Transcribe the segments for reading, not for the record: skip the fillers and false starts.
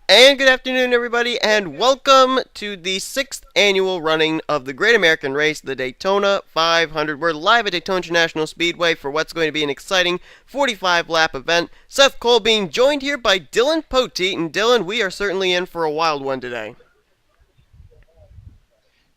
And good afternoon, everybody, and welcome to the 6th annual running of the Great American Race, the Daytona 500. We're live at Daytona International Speedway for what's going to be an exciting 45-lap event. Seth Cole being joined here by Dillon Poteet, and Dillon, we are certainly in for a wild one today.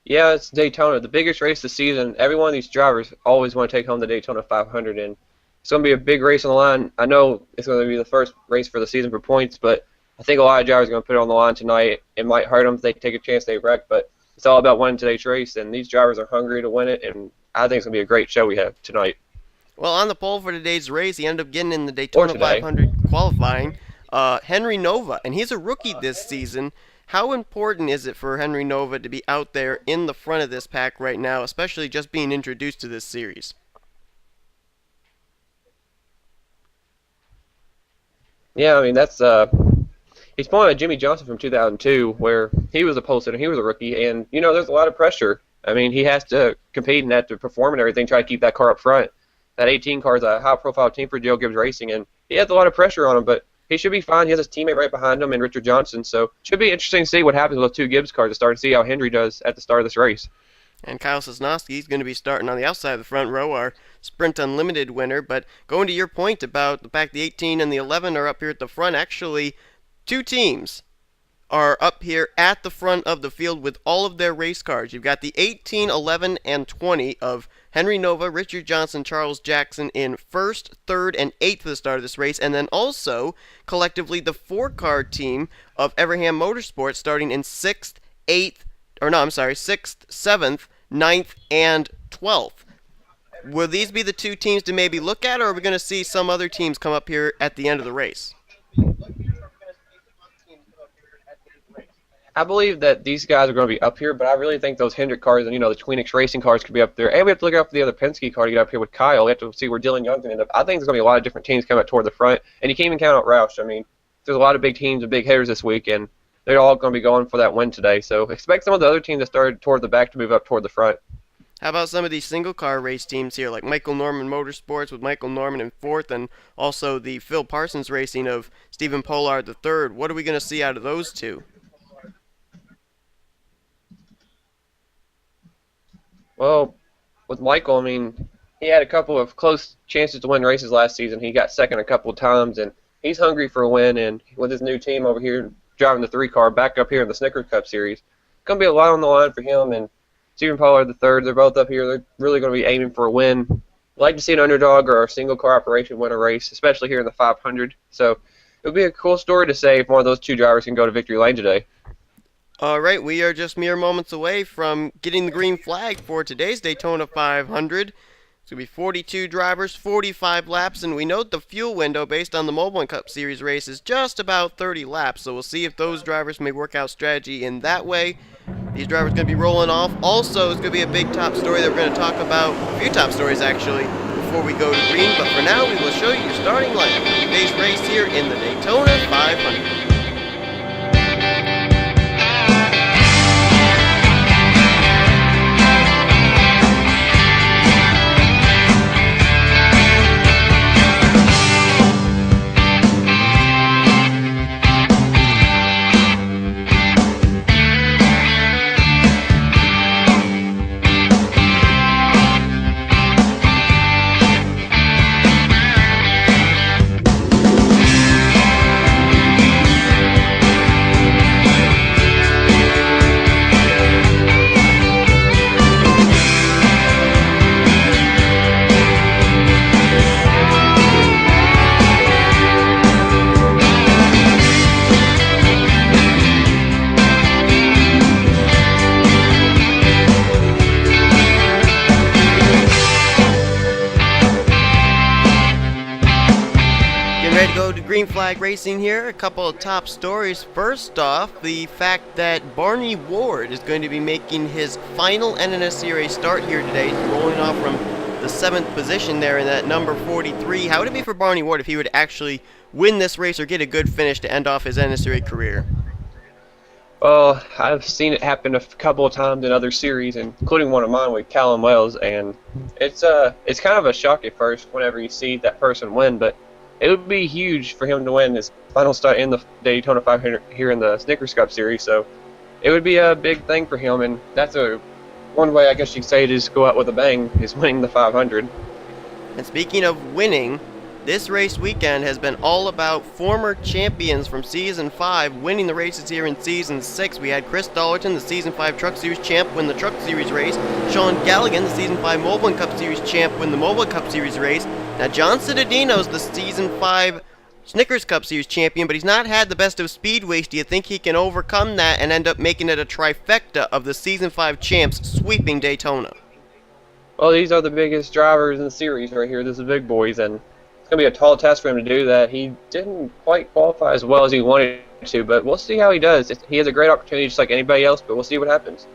Yeah, it's Daytona, the biggest race of the season. Every one of these drivers always want to take home the Daytona 500, and it's going to be a big race on the line. I know it's going to be the first race for the season for points, but I think a lot of drivers are going to put it on the line tonight. It might hurt them if they take a chance they wreck, but it's all about winning today's race, and these drivers are hungry to win it, and I think it's going to be a great show we have tonight. Well, on the pole for today's race, he ended up getting in the Daytona 500 qualifying, Henry Nova, and he's a rookie this season. How important is it for Henry Nova to be out there in the front of this pack right now, especially just being introduced to this series? Yeah, I mean, that's he's pulling a Jimmy Johnson from 2002, where he was a pole sitter, he was a rookie, and, you know, there's a lot of pressure. I mean, he has to compete and have to perform and everything, try to keep that car up front. That 18 car is a high-profile team for Joe Gibbs Racing, and he has a lot of pressure on him, but he should be fine. He has his teammate right behind him, and Richard Johnson, so it should be interesting to see what happens with those two Gibbs cars to start and see how Henry does at the start of this race. And Kyle Sosnowski is going to be starting on the outside of the front row, our Sprint Unlimited winner. But going to your point about the fact the 18 and the 11 are up here at the front, actually, two teams are up here at the front of the field with all of their race cars. You've got the 18, 11, and 20 of Henry Nova, Richard Johnson, Charles Jackson in first, third, and eighth for the start of this race, and then also collectively the four-car team of Everham Motorsports starting in sixth, seventh, ninth, and 12th. Will these be the two teams to maybe look at, or are we going to see some other teams come up here at the end of the race? I believe that these guys are going to be up here, but I really think those Hendrick cars and, you know, the Tweenix Racing cars could be up there. And we have to look out for the other Penske car to get up here with Kyle. We have to see where Dylan Young's going to end up. I think there's going to be a lot of different teams coming up toward the front. And you can't even count out Roush. I mean, there's a lot of big teams and big hitters this week, and they're all going to be going for that win today. So expect some of the other teams that started toward the back to move up toward the front. How about some of these single-car race teams here, like Michael Norman Motorsports with Michael Norman in fourth, and also the Phil Parsons Racing of Stephen Pollard III. What are we going to see out of those two? Well, with Michael, I mean, he had a couple of close chances to win races last season. He got second a couple of times, and he's hungry for a win. And with his new team over here driving the 3-car back up here in the Snickers Cup Series, going to be a lot on the line for him. And Stephen Pollard III, they're both up here. They're really going to be aiming for a win. I'd like to see an underdog or a single-car operation win a race, especially here in the 500. So it would be a cool story to say if one of those two drivers can go to victory lane today. All right, we are just mere moments away from getting the green flag for today's Daytona 500. It's going to be 42 drivers, 45 laps, and we note the fuel window based on the Mobile One Cup Series race is just about 30 laps, so we'll see if those drivers may work out strategy in that way. These drivers are going to be rolling off. Also, it's going to be a big top story that we're going to talk about, a few top stories actually, before we go to green, but for now we will show you your starting lineup for today's race here in the Daytona 500. Ready to go to green flag racing here. A couple of top stories. First off, the fact that Barney Ward is going to be making his final NNSCRA start here today, rolling off from the 7th position there in that number 43. How would it be for Barney Ward if he would actually win this race or get a good finish to end off his NNSCRA career? Well, I've seen it happen a couple of times in other series, including one of mine with Callum Wells, and it's kind of a shock at first whenever you see that person win, but it would be huge for him to win his final start in the Daytona 500 here in the Snickers Cup Series. So it would be a big thing for him, and that's one way I guess you could say to just go out with a bang is winning the 500. And speaking of winning, this race weekend has been all about former champions from Season 5 winning the races here in Season 6. We had Chris Dollerton, the Season 5 Truck Series champ, win the Truck Series race. Sean Galligan, the Season 5 Mobile Cup Series champ, win the Mobile Cup Series race. Now, John Cittadino's the Season 5 Snickers Cup Series champion, but he's not had the best of speedways. Do you think he can overcome that and end up making it a trifecta of the Season 5 champs sweeping Daytona? Well, these are the biggest drivers in the series right here. This is the big boys, and it's going to be a tall task for him to do that. He didn't quite qualify as well as he wanted to, but we'll see how he does. He has a great opportunity just like anybody else, but we'll see what happens.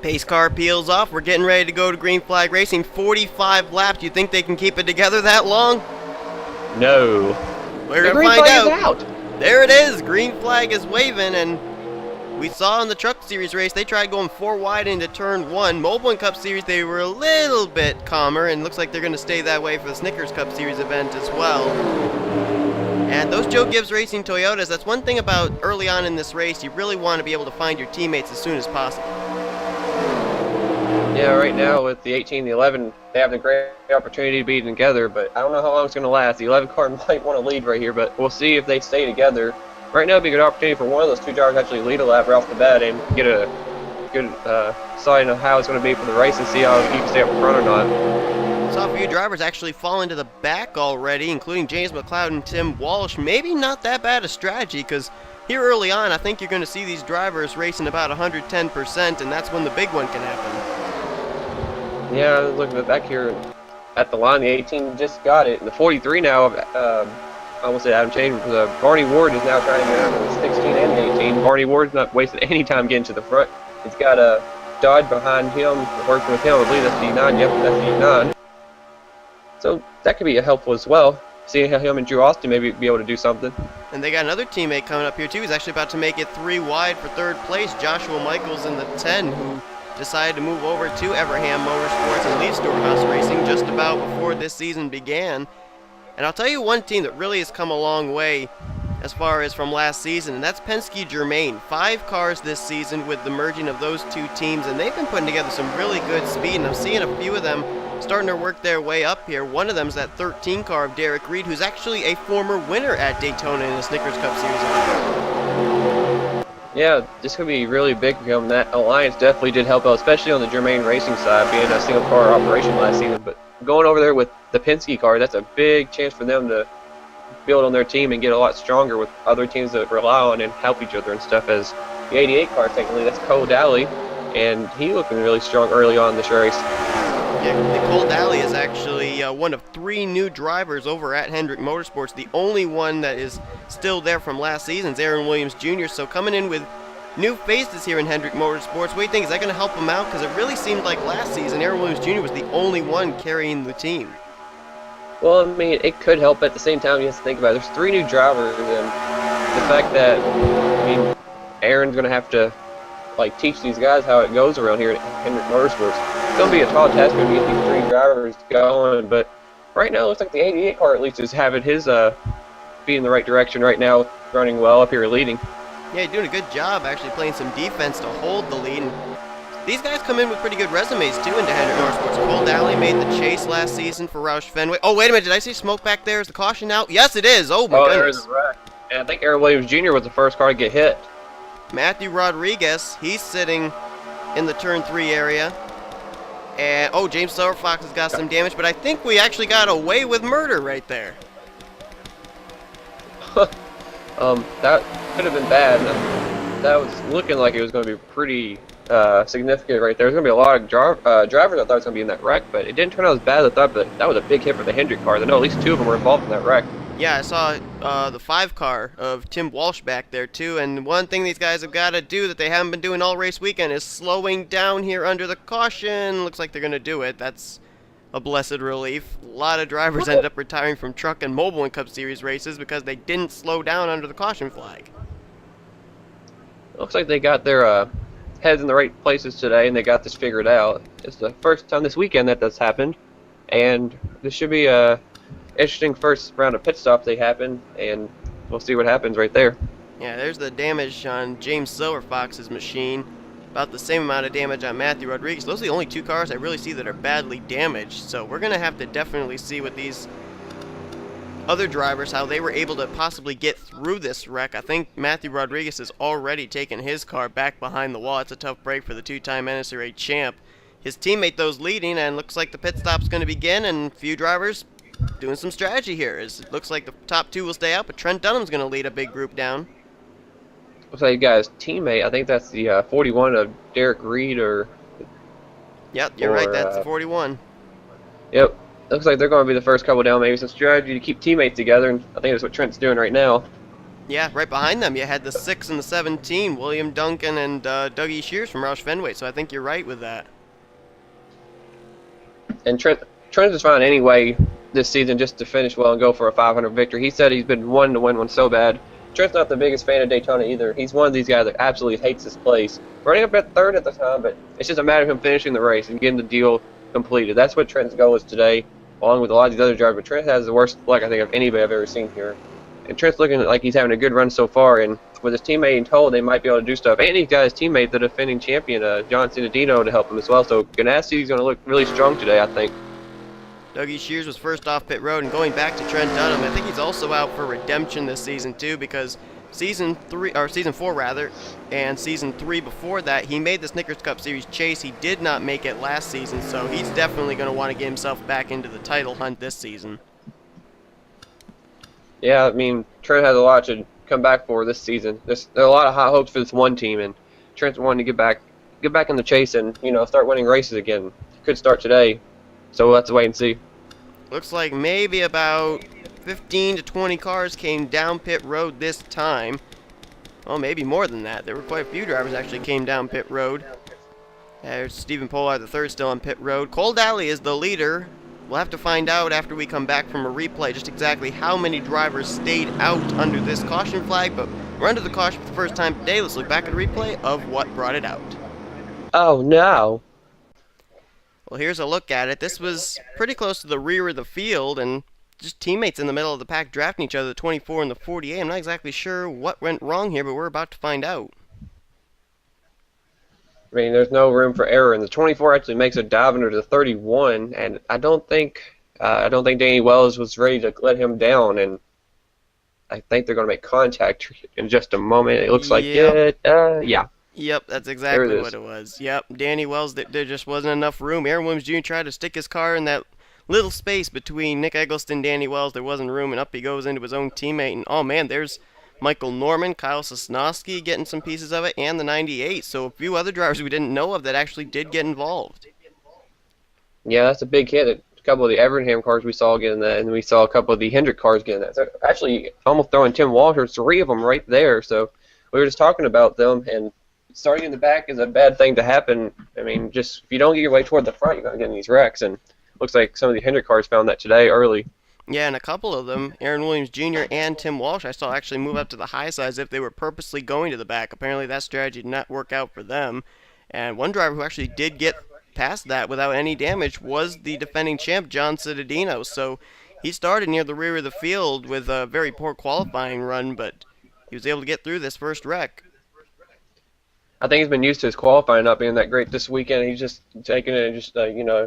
Pace car peels off. We're getting ready to go to green flag racing. 45 laps. Do you think they can keep it together that long? No. We're going to find out. There it is. Green flag is waving, and we saw in the Truck Series race, they tried going 4 wide into turn 1. Mobile and Cup Series, they were a little bit calmer, and looks like they're going to stay that way for the Snickers Cup Series event as well. And those Joe Gibbs Racing Toyotas, that's one thing about early on in this race, you really want to be able to find your teammates as soon as possible. Yeah, right now with the 18 and the 11, they have the great opportunity to be together, but I don't know how long it's going to last. The 11 car might want to lead right here, but we'll see if they stay together. Right now, it'd be a good opportunity for one of those two drivers to actually lead a lap right off the bat and get a good sign of how it's going to be for the race and see how he can stay up front or not. Saw a few drivers actually fall into the back already, including James McLeod and Tim Walsh. Maybe not that bad a strategy, because here early on, I think you're going to see these drivers racing about 110%, and that's when the big one can happen. Yeah, looking back here at the line, the 18 just got it. And the 43 now, I almost said Adam Chain, Barney Ward is now trying to get out of the 16 and the 18. Barney Ward's not wasting any time getting to the front. He's got a Dodge behind him, working with him. I believe that's D9. Yep, that's D9. So that could be helpful as well. Seeing how him and Drew Austin maybe be able to do something. And they got another teammate coming up here too. He's actually about to make it 3 wide for 3rd place. Joshua Michaels in the 10, who decided to move over to Everham Motorsports and leave Storehouse Racing just about before this season began. And I'll tell you one team that really has come a long way as far as from last season, and that's Penske Germain. 5 cars this season with the merging of those two teams, and they've been putting together some really good speed, and I'm seeing a few of them starting to work their way up here. One of them is that 13 car of Derek Reed, who's actually a former winner at Daytona in the Snickers Cup Series. Yeah, this could be really big for him. That alliance definitely did help out, especially on the Germain Racing side, being a single car operation last season. But going over there with the Penske car, that's a big chance for them to build on their team and get a lot stronger with other teams that rely on and help each other and stuff. As the 88 car, technically, that's Cole Daly, and he looking really strong early on in this race. Yeah, Cole Daly is actually one of 3 new drivers over at Hendrick Motorsports. The only one that is still there from last season's Aaron Williams Jr. So coming in with new faces here in Hendrick Motorsports, what do you think? Is that going to help him out? Because it really seemed like last season Aaron Williams Jr. was the only one carrying the team. Well, I mean, it could help. At the same time, you have to think about it. There's 3 new drivers, and the fact that, I mean, Aaron's going to have to teach these guys how it goes around here at Hendrick Motorsports. It's going to be a tall task to get these 3 drivers going, but right now it looks like the 88 car at least is having his feet in the right direction right now, running well up here leading. Yeah, you're doing a good job actually playing some defense to hold the lead. And these guys come in with pretty good resumes too into Hendrick Motorsports. Cole Daly made the chase last season for Roush Fenway. Oh, wait a minute, did I see smoke back there? Is the caution out? Yes, it is. Oh, my goodness. There is a wreck. And I think Aaron Williams Jr. was the first car to get hit. Matthew Rodriguez, he's sitting in the turn 3 area. And, oh, James Silverfox has got some damage, but I think we actually got away with murder right there. That could have been bad. That was looking like it was going to be pretty significant right there. There's going to be a lot of drivers I thought was going to be in that wreck, but it didn't turn out as bad as I thought. But that was a big hit for the Hendrick cars. I know at least 2 of them were involved in that wreck. Yeah, I saw the 5 car of Tim Walsh back there too, and one thing these guys have got to do that they haven't been doing all race weekend is slowing down here under the caution. Looks like they're going to do it. That's a blessed relief. A lot of drivers ended up retiring from truck and mobile and Cup Series races because they didn't slow down under the caution flag. Looks like they got their heads in the right places today, and they got this figured out. It's the first time this weekend that that's happened, and this should be a interesting first round of pit stops they happen, and we'll see what happens right there. Yeah, there's the damage on James Silverfox's machine. About the same amount of damage on Matthew Rodriguez. Those are the only 2 cars I really see that are badly damaged, so we're going to have to definitely see what these other drivers, how they were able to possibly get through this wreck. I think Matthew Rodriguez has already taken his car back behind the wall. It's a tough break for the 2-time NSCRA champ. His teammate, though's leading, and looks like the pit stop's going to begin, and a few drivers doing some strategy here. It looks like the top 2 will stay out, but Trent Dunham's going to lead a big group down. Looks like you guys' teammate, I think that's the 41 of Derek Reed, Yep, you're right, that's the 41. Yep. Looks like they're going to be the first couple down. Maybe some strategy to keep teammates together, and I think that's what Trent's doing right now. Yeah, right behind them you had the 6 and the 17, William Duncan and Dougie Shears from Roush Fenway, so I think you're right with that. And Trent's just finding any way this season just to finish well and go for a 500 victory. He said he's been wanting to win one so bad. Trent's not the biggest fan of Daytona either. He's one of these guys that absolutely hates this place. Running up at 3rd at the time, but it's just a matter of him finishing the race and getting the deal completed. That's what Trent's goal is today, along with a lot of these other drivers. But Trent has the worst luck, I think, of anybody I've ever seen here. And Trent's looking like he's having a good run so far, and with his teammate being told they might be able to do stuff. And he's got his teammate, the defending champion, John Cittadino, to help him as well. So Ganassi is going to look really strong today, I think. Dougie Shears was first off pit road, and going back to Trent Dunham, I think he's also out for redemption this season too, because season 4 rather, and season 3 before that, he made the Snickers Cup Series chase. He did not make it last season, so he's definitely going to want to get himself back into the title hunt this season. Yeah, I mean, Trent has a lot to come back for this season. There are a lot of high hopes for this one team, and Trent's wanting to get back in the chase and, start winning races again. Could start today, so we'll have to wait and see. Looks like maybe about 15 to 20 cars came down pit road this time. Well, maybe more than that. There were quite a few drivers actually came down pit road. There's Stephen Pollard III still on pit road. Cole Daly is the leader. We'll have to find out after we come back from a replay just exactly how many drivers stayed out under this caution flag, but we're under the caution for the first time today. Let's look back at the replay of what brought it out. Oh, no. Well, here's a look at it. This was pretty close to the rear of the field, and just teammates in the middle of the pack drafting each other, the 24 and the 48. I'm not exactly sure what went wrong here, but we're about to find out. I mean, there's no room for error, and the 24 actually makes a dive into the 31, and I don't think Danny Wells was ready to let him down, and I think they're going to make contact in just a moment. It looks like it. Yeah. Yep, that's exactly what it was. Yep, Danny Wells, there just wasn't enough room. Aaron Williams Jr. tried to stick his car in that little space between Nick Eggleston and Danny Wells. There wasn't room, and up he goes into his own teammate. And, oh, man, there's Michael Norman, Kyle Sosnowski getting some pieces of it, and the 98. So a few other drivers we didn't know of that actually did get involved. Yeah, that's a big hit. A couple of the Evernham cars we saw getting that, and we saw a couple of the Hendrick cars getting that. So actually, almost throwing Tim Walter, 3 of them right there. So we were just talking about them, and starting in the back is a bad thing to happen. I mean, just if you don't get your way toward the front, you're going to get in these wrecks. And looks like some of the Hendrick cars found that today early. Yeah, and a couple of them, Aaron Williams Jr. and Tim Walsh, I saw actually move up to the high side as if they were purposely going to the back. Apparently that strategy did not work out for them. And one driver who actually did get past that without any damage was the defending champ, John Cittadino. So he started near the rear of the field with a very poor qualifying run, but he was able to get through this first wreck. I think he's been used to his qualifying not being that great this weekend. He's just taking it and just,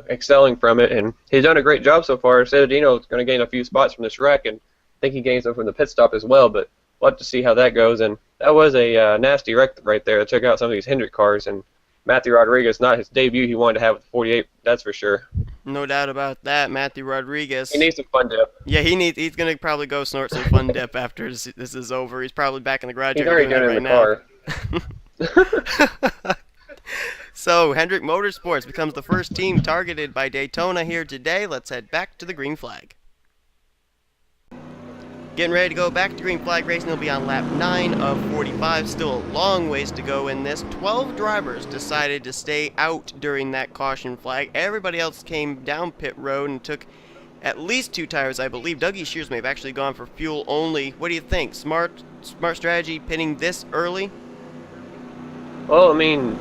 excelling from it. And he's done a great job so far. Cittadino is going to gain a few spots from this wreck, and I think he gains them from the pit stop as well. But we'll have to see how that goes. And that was a nasty wreck right there. It took out some of these Hendrick cars. And Matthew Rodriguez, not his debut he wanted to have with the 48, that's for sure. No doubt about that. Matthew Rodriguez. He needs some fun dip. Yeah, he's going to probably go snort some fun dip after this is over. He's probably back in the garage. He's already doing it in the car. So, Hendrick Motorsports becomes the first team targeted by Daytona here today. Let's head back to the green flag. Getting ready to go back to green flag racing. They'll be on lap 9 of 45. Still a long ways to go in this. 12 drivers decided to stay out during that caution flag. Everybody else came down pit road and took at least 2 tires, I believe. Dougie Shears may have actually gone for fuel only. What do you think? Smart strategy pitting this early? Well, I mean,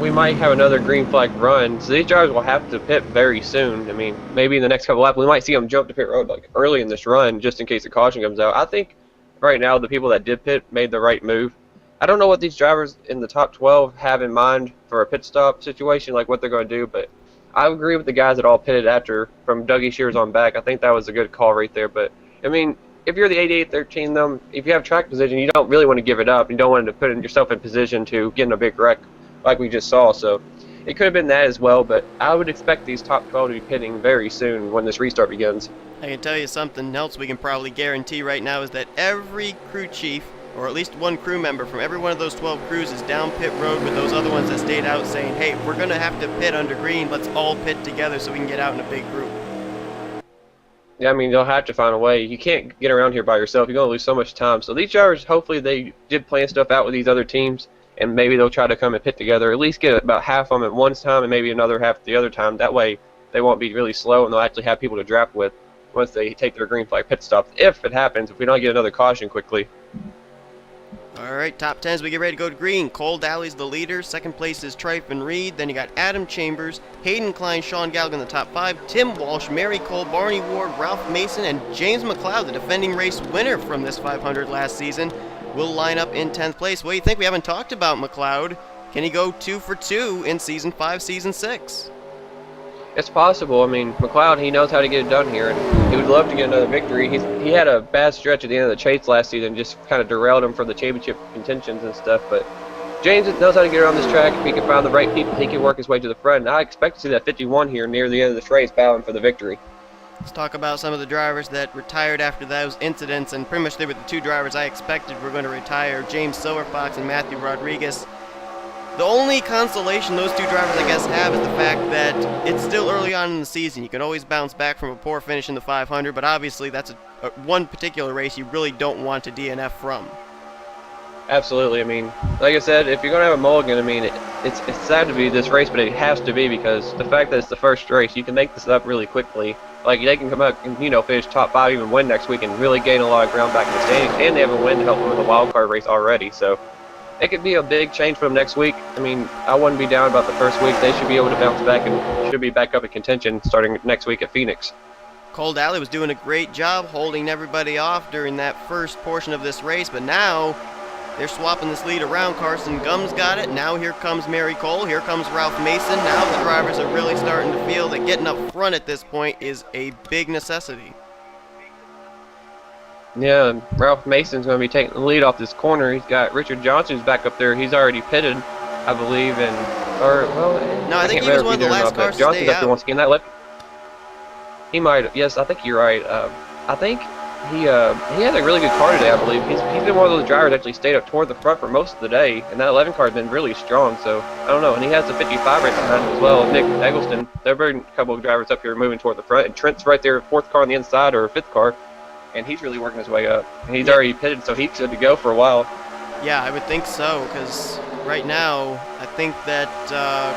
we might have another green flag run, so these drivers will have to pit very soon. I mean, maybe in the next couple laps, we might see them jump to pit road like early in this run, just in case the caution comes out. I think right now the people that did pit made the right move. I don't know what these drivers in the top 12 have in mind for a pit stop situation, like what they're going to do, but I agree with the guys that all pitted after, from Dougie Shears on back. I think that was a good call right there. But I mean, if you're the 8813, them, if you have track position, you don't really want to give it up. You don't want to put yourself in position to get in a big wreck like we just saw. So it could have been that as well, but I would expect these top 12 to be pitting very soon when this restart begins. I can tell you something else we can probably guarantee right now is that every crew chief, or at least one crew member from every one of those 12 crews, is down pit road with those other ones that stayed out saying, hey, we're going to have to pit under green. Let's all pit together so we can get out in a big group. Yeah, I mean, they'll have to find a way. You can't get around here by yourself. You're going to lose so much time. So these drivers, hopefully they did plan stuff out with these other teams, and maybe they'll try to come and pit together, at least get about half of them at one time and maybe another half the other time. That way they won't be really slow, and they'll actually have people to draft with once they take their green flag pit stops, if it happens, if we don't get another caution quickly. All right, top 10 as we get ready to go to green. Cole Daly's the leader. Second place is Tryphon Reed. Then you got Adam Chambers, Hayden Klein, Sean Gallagher in the top 5, Tim Walsh, Mary Cole, Barney Ward, Ralph Mason, and James McLeod, the defending race winner from this 500 last season, will line up in 10th place. What do you think? We haven't talked about McLeod. Can he go 2 for 2 in Season 5, Season 6? It's possible. I mean, McLeod, he knows how to get it done here, and he would love to get another victory. He had a bad stretch at the end of the chase last season, just kind of derailed him from the championship contentions and stuff. But James knows how to get around this track. If he can find the right people, he can work his way to the front. And I expect to see that 51 here near the end of this race battling for the victory. Let's talk about some of the drivers that retired after those incidents, and pretty much they were the 2 drivers I expected were going to retire, James Silverfox and Matthew Rodriguez. The only consolation those 2 drivers, I guess, have is the fact that it's still early on in the season. You can always bounce back from a poor finish in the 500, but obviously that's one particular race you really don't want to DNF from. Absolutely. I mean, like I said, if you're going to have a mulligan, I mean, it's sad to be this race, but it has to be, because the fact that it's the first race, you can make this up really quickly. Like, they can come out and, finish top 5, even win next week, and really gain a lot of ground back in the standings, and they have a win to help them in the wild card race already. So it could be a big change for them next week. I mean, I wouldn't be down about the first week. They should be able to bounce back and should be back up in contention starting next week at Phoenix. Cole Daly was doing a great job holding everybody off during that first portion of this race, but now they're swapping this lead around. Carson Gums got it. Now here comes Mary Cole. Here comes Ralph Mason. Now the drivers are really starting to feel that getting up front at this point is a big necessity. Yeah, and Ralph Mason's going to be taking the lead off this corner. He's got Richard Johnson who's back up there. He's already pitted, I believe, no, I think he was one of the last cars to Johnson's stay up there once again. That left. He might have. Yes, I think you're right. I think he had a really good car today, I believe. He's been one of those drivers that actually stayed up toward the front for most of the day, and that 11 car has been really strong. So I don't know. And he has the 55 right behind him as well. Nick Eggleston. There have been a couple of drivers up here moving toward the front, and Trent's right there, 4th car on the inside or 5th car. And he's really working his way up. And he's already pitted, so he's good to go for a while. Yeah, I would think so, because right now, I think that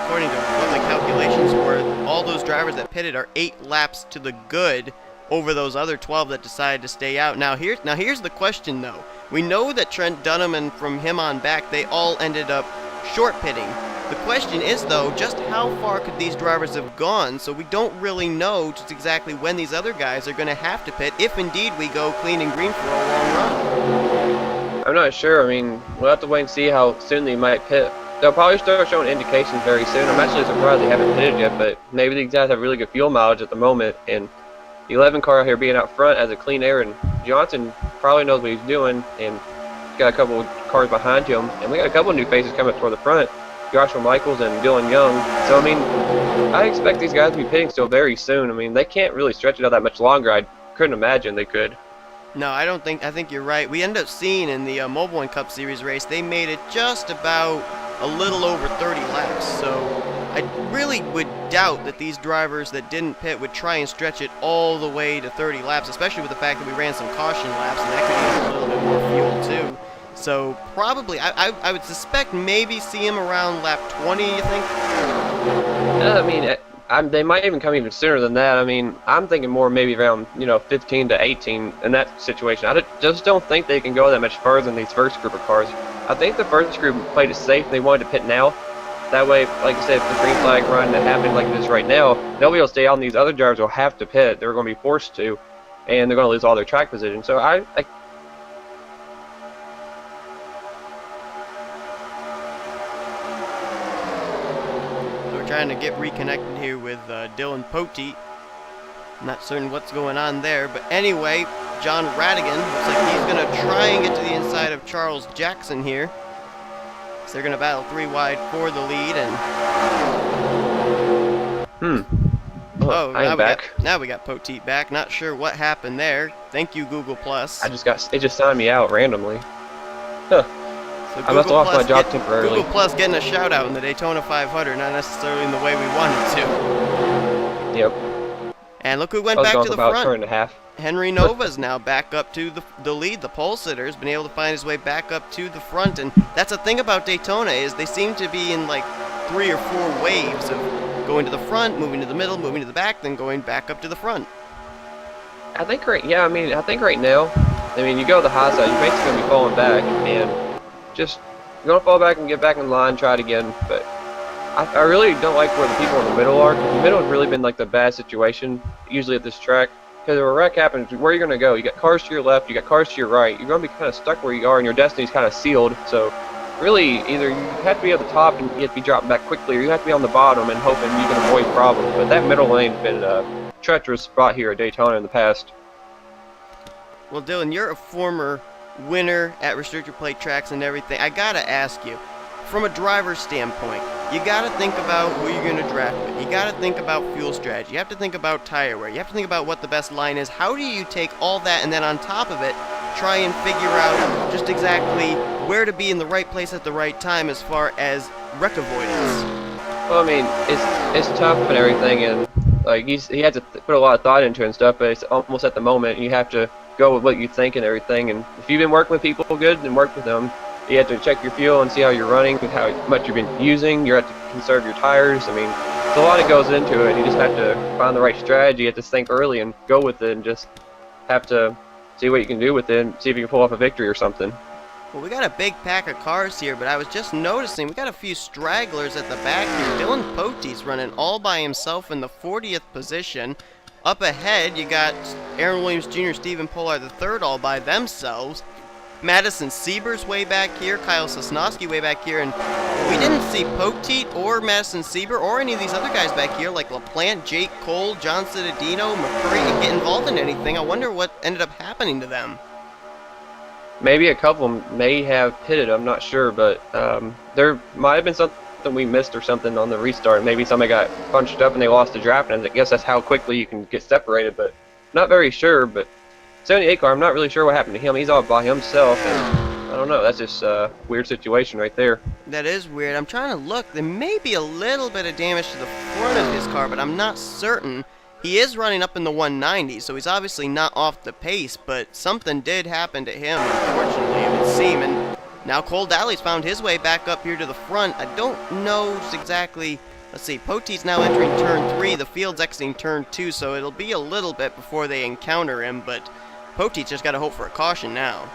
according to what my calculations were, all those drivers that pitted are 8 laps to the good over those other 12 that decided to stay out. Now here's the question, though. We know that Trent Dunham and from him on back, they all ended up short pitting. The question is, though, just how far could these drivers have gone? So we don't really know just exactly when these other guys are going to have to pit, if indeed we go clean and green for a long run. I'm not sure. I mean, we'll have to wait and see how soon they might pit. They'll probably start showing indications very soon. I'm actually surprised they haven't pitted yet, but maybe these guys have really good fuel mileage at the moment. And the 11 car out here being out front has a clean air, and Johnson probably knows what he's doing, and got a couple of cars behind him. And we got a couple of new faces coming up toward the front. Joshua Michaels and Dylan Young. So, I mean, I expect these guys to be pitting still very soon. I mean, they can't really stretch it out that much longer. I couldn't imagine they could. No, I don't think. I think you're right. We ended up seeing in the Mobile One Cup Series race, they made it just about a little over 30 laps. So I really would doubt that these drivers that didn't pit would try and stretch it all the way to 30 laps, especially with the fact that we ran some caution laps, and that could use a little bit more fuel too. So probably, I would suspect maybe see him around lap 20, you think? I mean, they might even come even sooner than that. I mean, I'm thinking more maybe around 15 to 18 in that situation. Just don't think they can go that much further than these first group of cars. I think the first group played it safe. They wanted to pit now. That way, like I said, if the green flag run that happened like this right now, they'll be able to stay on. These other drivers will have to pit. They're going to be forced to, and they're going to lose all their track position. So We're trying to get reconnected here with Dillon Poteet. Not certain what's going on there, but anyway, John Radigan looks like he's going to try and get to the inside of Charles Jackson here. So they're going to battle 3 wide for the lead, and now we got Poteet back. Not sure what happened there. Thank you, Google Plus. it just signed me out randomly. Huh. So I must have lost my job temporarily. Google Plus getting a shout out in the Daytona 500, not necessarily in the way we wanted to. Yep. And look who went back to the about front. a turn and a half. Henry Nova's now back up to the lead. The pole sitter has been able to find his way back up to the front, and that's the thing about Daytona is they seem to be in like 3 or 4 waves of going to the front, moving to the middle, moving to the back, then going back up to the front. I think right now, you go to the high side, you're basically going to be falling back, and just you're going to fall back and get back in line, try it again. But I really don't like where the people in the middle are. The middle has really been like the bad situation usually at this track. Because if a wreck happens, where are you going to go? You got cars to your left, you got cars to your right. You're going to be kind of stuck where you are, and your destiny's kind of sealed. So really, either you have to be at the top and you have to be dropping back quickly, or you have to be on the bottom and hoping you can avoid problems. But that middle lane's been a treacherous spot here at Daytona in the past. Well, Dylan, you're a former winner at restrictor plate tracks and everything. I got to ask you, from a driver's standpoint, you got to think about who you're going to draft with. You got to think about fuel strategy. You have to think about tire wear. You have to think about what the best line is. How do you take all that and then on top of it, try and figure out just exactly where to be in the right place at the right time as far as wreck avoidance? Well, I mean, it's tough and everything, and like he had to put a lot of thought into it and stuff, but it's almost at the moment you have to go with what you think and everything. And if you've been working with people good, then work with them. You have to check your fuel and see how you're running, how much you've been using. You have to conserve your tires. I mean, there's a lot that goes into it. You just have to find the right strategy. You have to think early and go with it, and just have to see what you can do with it and see if you can pull off a victory or something. Well, we got a big pack of cars here, but I was just noticing we got a few stragglers at the back here. Dillon Poteet's running all by himself in the 40th position. Up ahead, you got Aaron Williams Jr., Stephen Pollard III all by themselves. Madison Sieber's way back here, Kyle Sosnowski way back here, and we didn't see Poteet or Madison Sieber or any of these other guys back here like LaPlante, Jake Cole, John Citadino, McCurry get involved in anything. I wonder what ended up happening to them. Maybe a couple may have pitted, I'm not sure, but there might have been something we missed or something on the restart. Maybe somebody got punched up and they lost the draft, and I guess that's how quickly you can get separated, but not very sure. But 78 car, I'm not really sure what happened to him. He's all by himself, and I don't know. That's just a weird situation right there. That is weird. I'm trying to look. There may be a little bit of damage to the front of his car, but I'm not certain. He is running up in the 190, so he's obviously not off the pace, but something did happen to him, unfortunately, it would seem. And now Cole Daly's found his way back up here to the front. I don't know exactly. Let's see, Poteet's now entering turn 3. The field's exiting turn 2, so it'll be a little bit before they encounter him, but Poteet's just got to hope for a caution now.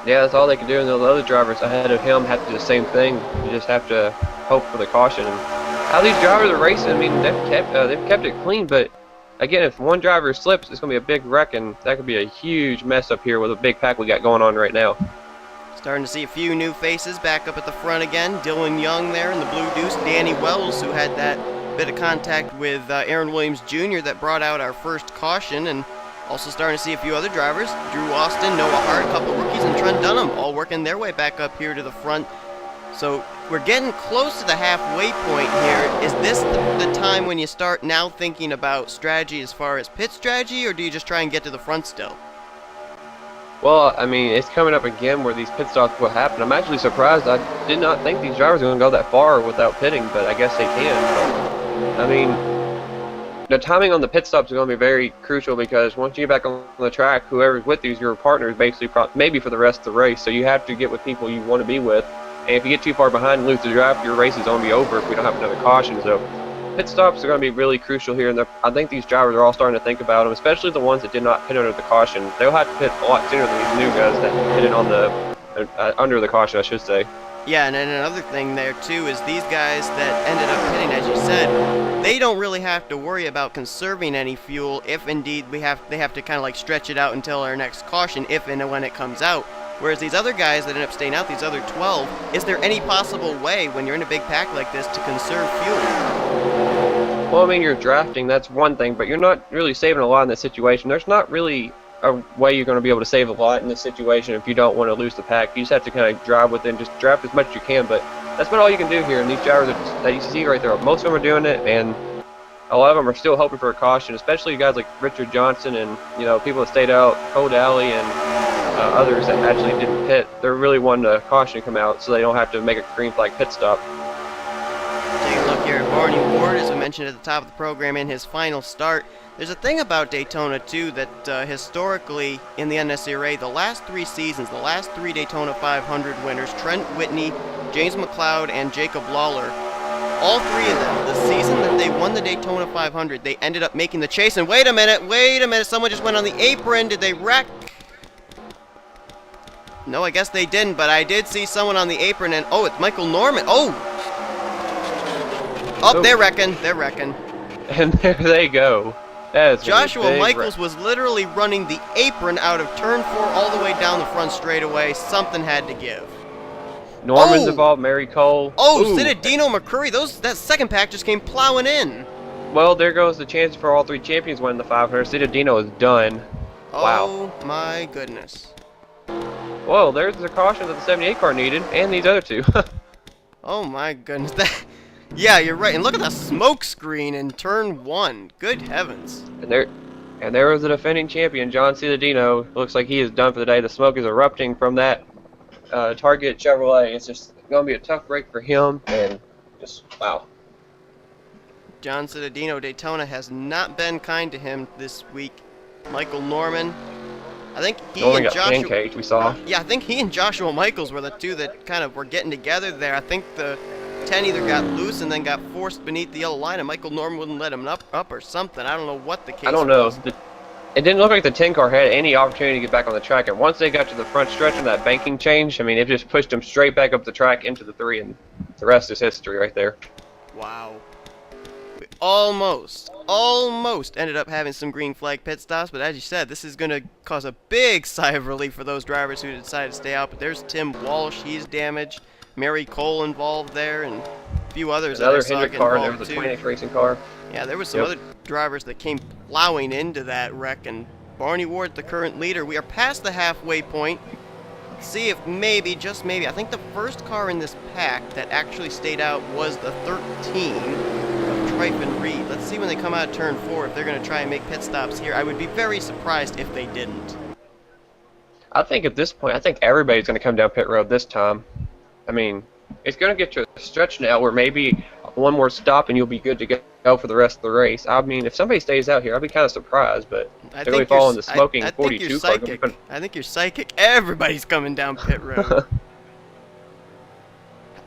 Yeah, that's all they can do, and the other drivers ahead of him have to do the same thing. You just have to hope for the caution. And how these drivers are racing, I mean, they've kept it clean, but again, if one driver slips, it's going to be a big wreck, and that could be a huge mess up here with a big pack we got going on right now. Starting to see a few new faces back up at the front again. Dylan Young there in the blue deuce. Danny Wells, who had that bit of contact with Aaron Williams Jr. that brought out our first caution, and also starting to see a few other drivers. Drew Austin, Noah Hart, a couple rookies, and Trent Dunham all working their way back up here to the front. So we're getting close to the halfway point here. Is this the time when you start now thinking about strategy as far as pit strategy, or do you just try and get to the front still? Well, I mean, it's coming up again where these pit stops will happen. I'm actually surprised. I did not think these drivers were going to go that far without pitting, but I guess they can. But, I mean, the timing on the pit stops is going to be very crucial because once you get back on the track, whoever's with you is your partner, is basically maybe for the rest of the race. So you have to get with people you want to be with. And if you get too far behind and lose the draft, your race is going to be over if we don't have another caution. So pit stops are going to be really crucial here, and I think these drivers are all starting to think about them, especially the ones that did not pit under the caution. They'll have to pit a lot sooner than these new guys that pitted on the under the caution, I should say. Yeah, and then another thing there too is these guys that ended up pitting, as you said, they don't really have to worry about conserving any fuel if indeed they have to kind of like stretch it out until our next caution if and when it comes out. Whereas these other guys that end up staying out, these other 12, is there any possible way when you're in a big pack like this to conserve fuel? Well, I mean, you're drafting, that's one thing, but you're not really saving a lot in this situation. There's not really a way you're going to be able to save a lot in this situation if you don't want to lose the pack. You just have to kind of drive within, just draft as much as you can, but that's about all you can do here. And these drivers that you see right there, most of them are doing it, and a lot of them are still hoping for a caution, especially guys like Richard Johnson and, you know, people that stayed out, Cole Daly and others that actually didn't pit. They're really wanting a caution to come out so they don't have to make a green flag pit stop. Take a look here at Barney Ward, as I mentioned at the top of the program, in his final start. There's a thing about Daytona, too, that historically in the NNSCRA, the last 3 seasons, the last 3 Daytona 500 winners, Trent Whitney, James McLeod, and Jacob Lawler, all 3 of them, the season that they won the Daytona 500, they ended up making the chase. And wait a minute, someone just went on the apron. Did they wreck? No, I guess they didn't, but I did see someone on the apron, and oh, it's Michael Norman. Oh, they're wrecking. And there they go. Joshua Michaels was literally running the apron out of turn 4 all the way down the front straightaway. Something had to give. Norman's involved, Mary Cole. Oh, Dino McCurry. That second pack just came plowing in. Well, there goes the chance for all 3 champions winning the 500. Dino is done. Wow. Oh, my goodness. Whoa, there's the caution that the 78 car needed, and these other 2. Oh, my goodness. Yeah, you're right. And look at the smoke screen in turn 1. Good heavens. And there was the defending champion, John Dino. Looks like he is done for the day. The smoke is erupting from that Target Chevrolet. It's just going to be a tough break for him, and just, wow. John Dino, Daytona has not been kind to him this week. Michael Norman, I think Norman got pancaked, we saw. Yeah, I think he and Joshua Michaels were the 2 that kind of were getting together there. I think the 10 either got loose and then got forced beneath the yellow line, and Michael Norman wouldn't let him up or something. I don't know what the case was. I don't know. It didn't look like the 10 car had any opportunity to get back on the track, and once they got to the front stretch of that banking change, I mean, it just pushed them straight back up the track into the 3, and the rest is history right there. Wow. We almost ended up having some green flag pit stops, but as you said, this is going to cause a big sigh of relief for those drivers who decided to stay out. But there's Tim Walsh, he's damaged. Mary Cole involved there, and a few others. Another Hendrick car, and there was a 20X Racing car. Yeah, there was some other drivers that came plowing into that wreck, and Barney Ward, the current leader. We are past the halfway point. Let's see if maybe, just maybe, I think the first car in this pack that actually stayed out was the 13 of Trife and Reed. Let's see when they come out of turn 4 if they're going to try and make pit stops here. I would be very surprised if they didn't. I think at this point, I think everybody's going to come down pit road this time. I mean, it's going to get to a stretch now where maybe one more stop and you'll be good to go for the rest of the race. I mean, if somebody stays out here, I'd be kind of surprised, but they're going to be following the smoking 42 car. I think you're psychic. Everybody's coming down pit road.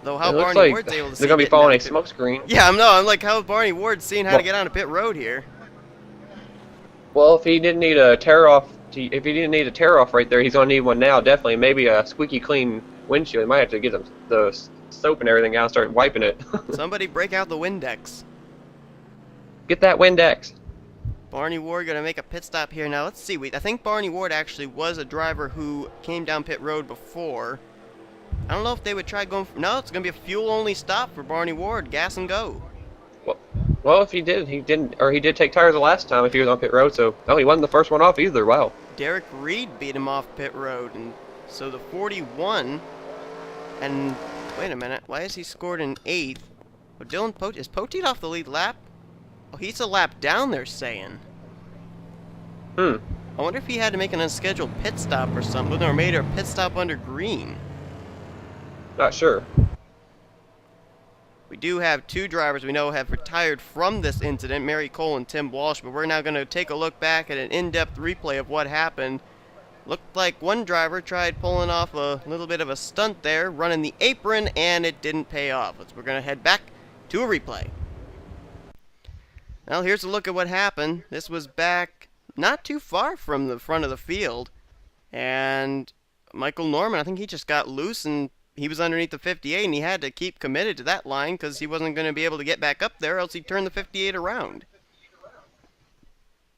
Though how Barney Ward's able to see they're going to be following a smoke screen. Yeah, I'm like, how Barney Ward's seeing how to get onto pit road here? Well, if he didn't need a tear off right there, he's going to need one now, definitely. Maybe a squeaky clean windshield. He might have to get the soap and everything out and start wiping it. Somebody break out the Windex. Get that Windex. Barney Ward going to make a pit stop here. Now, let's see. I think Barney Ward actually was a driver who came down pit road before. I don't know if they would try going... No, it's going to be a fuel-only stop for Barney Ward. Gas and go. Well, if he did take tires the last time if he was on pit road, so... Oh, he wasn't the first one off either. Wow. Derek Reed beat him off pit road, and so the 41... And wait a minute, why is he scored in 8th? Oh, Dillon Poteet, is Poteet off the lead lap? Oh, he's a lap down, they're saying. I wonder if he had to make an unscheduled pit stop or something, or made a pit stop under green. Not sure. We do have 2 drivers we know have retired from this incident, Mary Cole and Tim Walsh, but we're now going to take a look back at an in-depth replay of what happened. Looked like one driver tried pulling off a little bit of a stunt there, running the apron, and it didn't pay off. So we're going to head back to a replay. Well, here's a look at what happened. This was back not too far from the front of the field. And Michael Norman, I think he just got loose and he was underneath the 58 and he had to keep committed to that line because he wasn't going to be able to get back up there, else he'd turn the 58 around.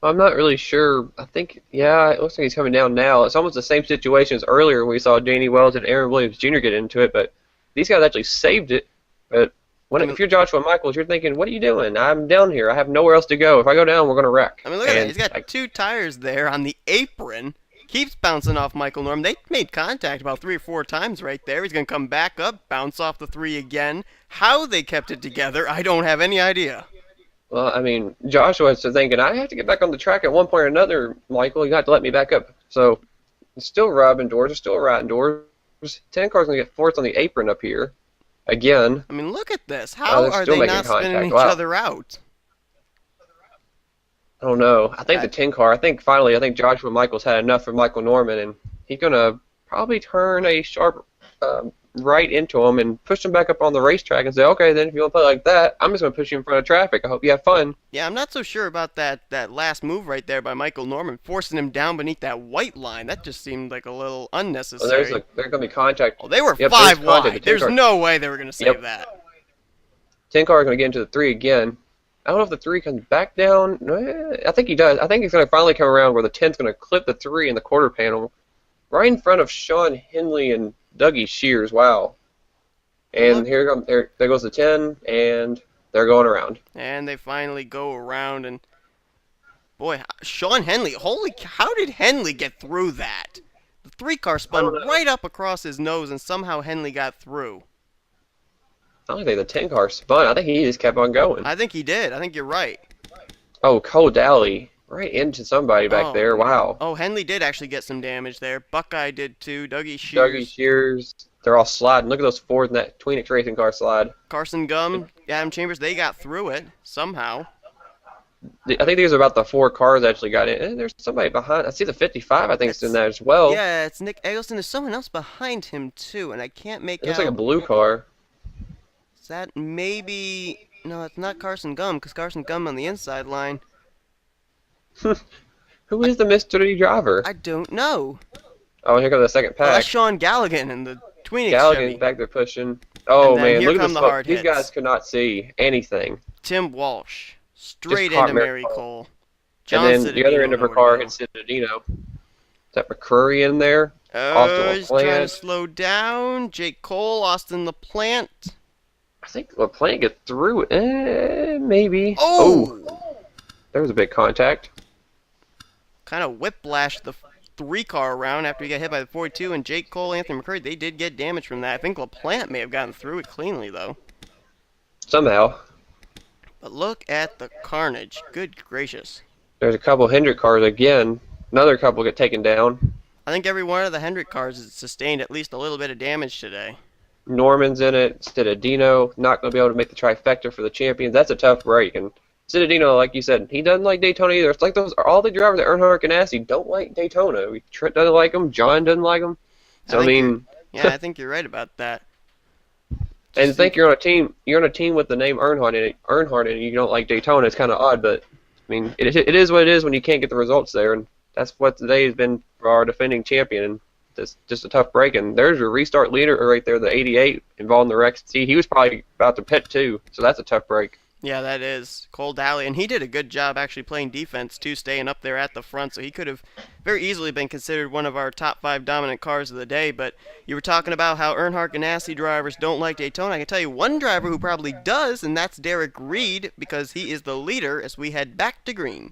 I'm not really sure. I think, yeah, it looks like he's coming down now. It's almost the same situation as earlier when we saw Danny Wells and Aaron Williams Jr. get into it, but these guys actually saved it. But if you're Joshua Michaels, you're thinking, what are you doing? I'm down here. I have nowhere else to go. If I go down, we're going to wreck. I mean, look at that. He's got 2 tires there on the apron. Keeps bouncing off Michael Norman. They made contact about 3 or 4 times right there. He's going to come back up, bounce off the 3 again. How they kept it together, I don't have any idea. Well, I mean, Joshua's thinking, I have to get back on the track at one point or another, Michael. You got to let me back up. So, it's still robbing doors. It's still riding doors. 10 cars going to get forced on the apron up here. Again. I mean, look at this. How are they not spinning each other out? I don't know. I think the 10 car, I think Joshua Michaels had enough for Michael Norman, and he's going to probably turn a sharp right into him and push him back up on the racetrack and say, okay, then if you want to play like that, I'm just going to push you in front of traffic. I hope you have fun. Yeah, I'm not so sure about that last move right there by Michael Norman, forcing him down beneath that white line. That just seemed like a little unnecessary. Well, there's going to be contact. Oh, they were 5 wide. There's no way they were going to save that. 10 car is going to get into the 3 again. I don't know if the 3 comes back down. I think he does. I think he's going to finally come around where the 10's going to clip the 3 in the quarter panel right in front of Sean Henley and Dougie Shears. Wow. And there goes the 10, and they're going around. And they finally go around, and boy, Sean Henley, how did Henley get through that? The 3 car spun right up across his nose, and somehow Henley got through. I don't think the 10 car spun. I think he just kept on going. I think he did. I think you're right. Oh, Cole Dally. Right into somebody back there. Wow. Oh, Henley did actually get some damage there. Buckeye did too. Dougie Shears. They're all sliding. Look at those Fords in that Tweenix racing car slide. Carson Gum, Adam Chambers, they got through it somehow. I think these are about the 4 cars that actually got in. And there's somebody behind. I see the 55, I think, is in there as well. Yeah, it's Nick Eggleston. There's someone else behind him too, and I can't make out. It looks like a blue car. Is that maybe... No, it's not Carson Gum, because Carson Gum on the inside line. Who is the mystery driver? I don't know. Oh, here comes the second pack. Oh, that's Sean Galligan and the Tweenix Galligan's back there pushing. Oh, man, look at this. These guys could not see anything. Tim Walsh, straight into Mary Cole. And then the other end of her car hit Citadino. Is that McCurry in there? Oh, he's trying to slow down. Jake Cole, Austin LaPlante. I think LaPlante gets through. Maybe. Oh! There was a big contact. Kind of whiplashed the 3 car around after he got hit by the 42, and Jake Cole, Anthony McCurry, they did get damage from that. I think LaPlante may have gotten through it cleanly, though. Somehow. But look at the carnage. Good gracious. There's a couple Hendrick cars again. Another couple get taken down. I think every one of the Hendrick cars has sustained at least a little bit of damage today. Norman's in it. Citadino not going to be able to make the trifecta for the champions. That's a tough break. And Citadino, like you said, he doesn't like Daytona either. It's like all the drivers at Earnhardt Ganassi don't like Daytona. Trent doesn't like them. John doesn't like them. So I mean, I think you're right about that. And think you're on a team. You're on a team with the name Earnhardt in it. And you don't like Daytona. It's kind of odd, but I mean, it is what it is when you can't get the results there, and that's what today has been for our defending champion. And it's just a tough break. And there's your restart leader right there, the 88 involved in the wreck. See, he was probably about to pit too, so that's a tough break. Yeah, that is. Cole Dally, and he did a good job actually playing defense too, staying up there at the front, so he could have very easily been considered one of our top 5 dominant cars of the day. But you were talking about how Earnhardt Ganassi drivers don't like Daytona. I can tell you one driver who probably does, and that's Derek Reed, because he is the leader as we head back to green.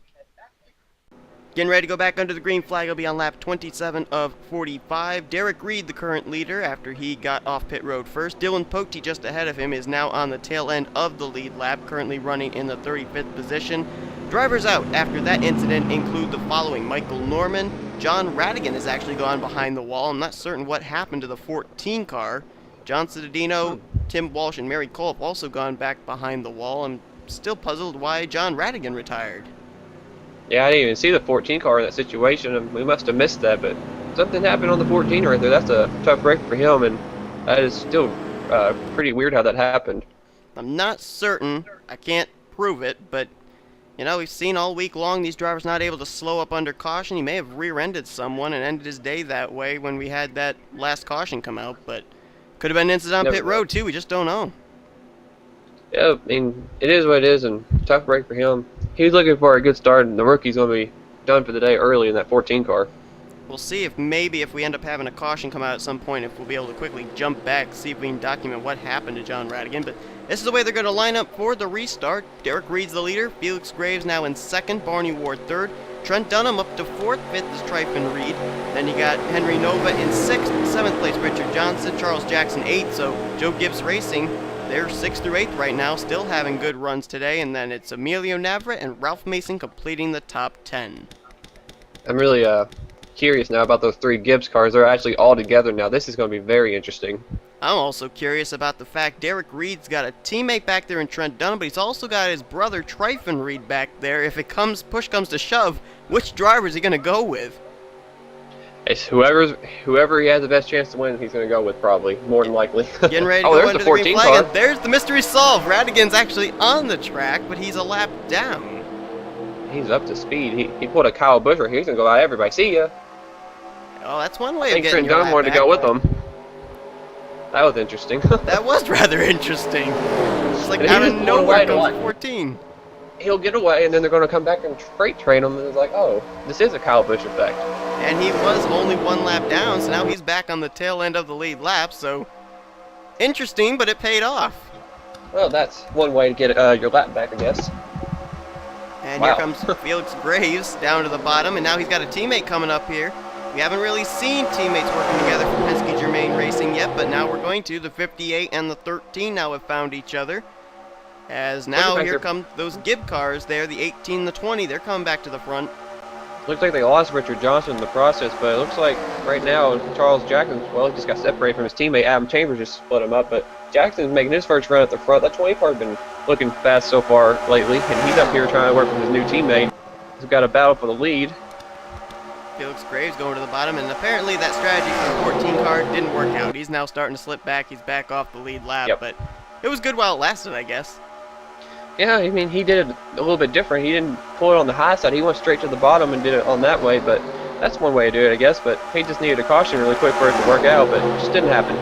Getting ready to go back under the green flag. Will be on lap 27 of 45. Derek Reed, the current leader, after he got off pit road first. Dillon Poteet, just ahead of him, is now on the tail end of the lead lap, currently running in the 35th position. Drivers out after that incident include the following: Michael Norman, John Radigan has actually gone behind the wall. I'm not certain what happened to the 14 car. John Cittadino, Tim Walsh, and Mary Cole have also gone back behind the wall. I'm still puzzled why John Radigan retired. Yeah, I didn't even see the 14 car in that situation, and we must have missed that, but something happened on the 14 right there. That's a tough break for him, and that is still pretty weird how that happened. I'm not certain. I can't prove it, but you know, we've seen all week long these drivers not able to slow up under caution. He may have rear-ended someone and ended his day that way when we had that last caution come out, but could have been an incident on pit road too. We just don't know. Yeah, I mean, it is what it is, and tough break for him. He's looking for a good start, and the rookie's going to be done for the day early in that 14 car. We'll see if maybe if we end up having a caution come out at some point, if we'll be able to quickly jump back, see if we can document what happened to John Radigan. But this is the way they're going to line up for the restart. Derek Reed's the leader. Felix Graves now in second. Barney Ward third. Trent Dunham up to fourth. Fifth is Tryphon Reed. Then you got Henry Nova in sixth. Seventh place Richard Johnson. Charles Jackson eighth. So Joe Gibbs Racing, they're 6th through 8th right now, still having good runs today. And then it's Emilio Navarrete and Ralph Mason completing the top 10. I'm really curious now about those 3 Gibbs cars. They're actually all together now. This is going to be very interesting. I'm also curious about the fact Derek Reed's got a teammate back there in Trent Dunham, but he's also got his brother Tryphon Reed back there. If it push comes to shove, which driver is he going to go with? It's whoever he has the best chance to win, he's going to go with, probably, more than likely. Getting ready to go under the green flag, and there's the mystery solved. Radigan's actually on the track, but he's a lap down. He's up to speed. He pulled a Kyle Busch right here. He's going to go out everybody. See ya. Oh, that's one way of getting your lap back. I think Trent Dunham wanted to go with him. That was interesting. That was rather interesting. It's like out of nowhere comes 14. He'll get away, and then they're going to come back and freight train him, and it's like, oh, this is a Kyle Busch effect. And he was only 1 lap down, so now he's back on the tail end of the lead lap, so interesting, but it paid off. Well, that's one way to get your lap back, I guess. And Here comes Felix Graves down to the bottom, and now he's got a teammate coming up here. We haven't really seen teammates working together for Penske Germain Racing yet, but now we're going to. The 58 and the 13 now have found each other. As now here come those Gibb cars there, the 18, the 20, they're coming back to the front. Looks like they lost Richard Johnson in the process, but it looks like right now Charles Jackson, well, he just got separated from his teammate. Adam Chambers just split him up, but Jackson's making his first run at the front. That 20 car has been looking fast so far lately, and he's up here trying to work with his new teammate. He's got a battle for the lead. Felix Graves going to the bottom, and apparently that strategy for the 14 car didn't work out. He's now starting to slip back. He's back off the lead lap, but it was good while it lasted, I guess. Yeah, I mean, he did it a little bit different. He didn't pull it on the high side. He went straight to the bottom and did it on that way, but that's one way to do it, I guess. But he just needed a caution really quick for it to work out, but it just didn't happen.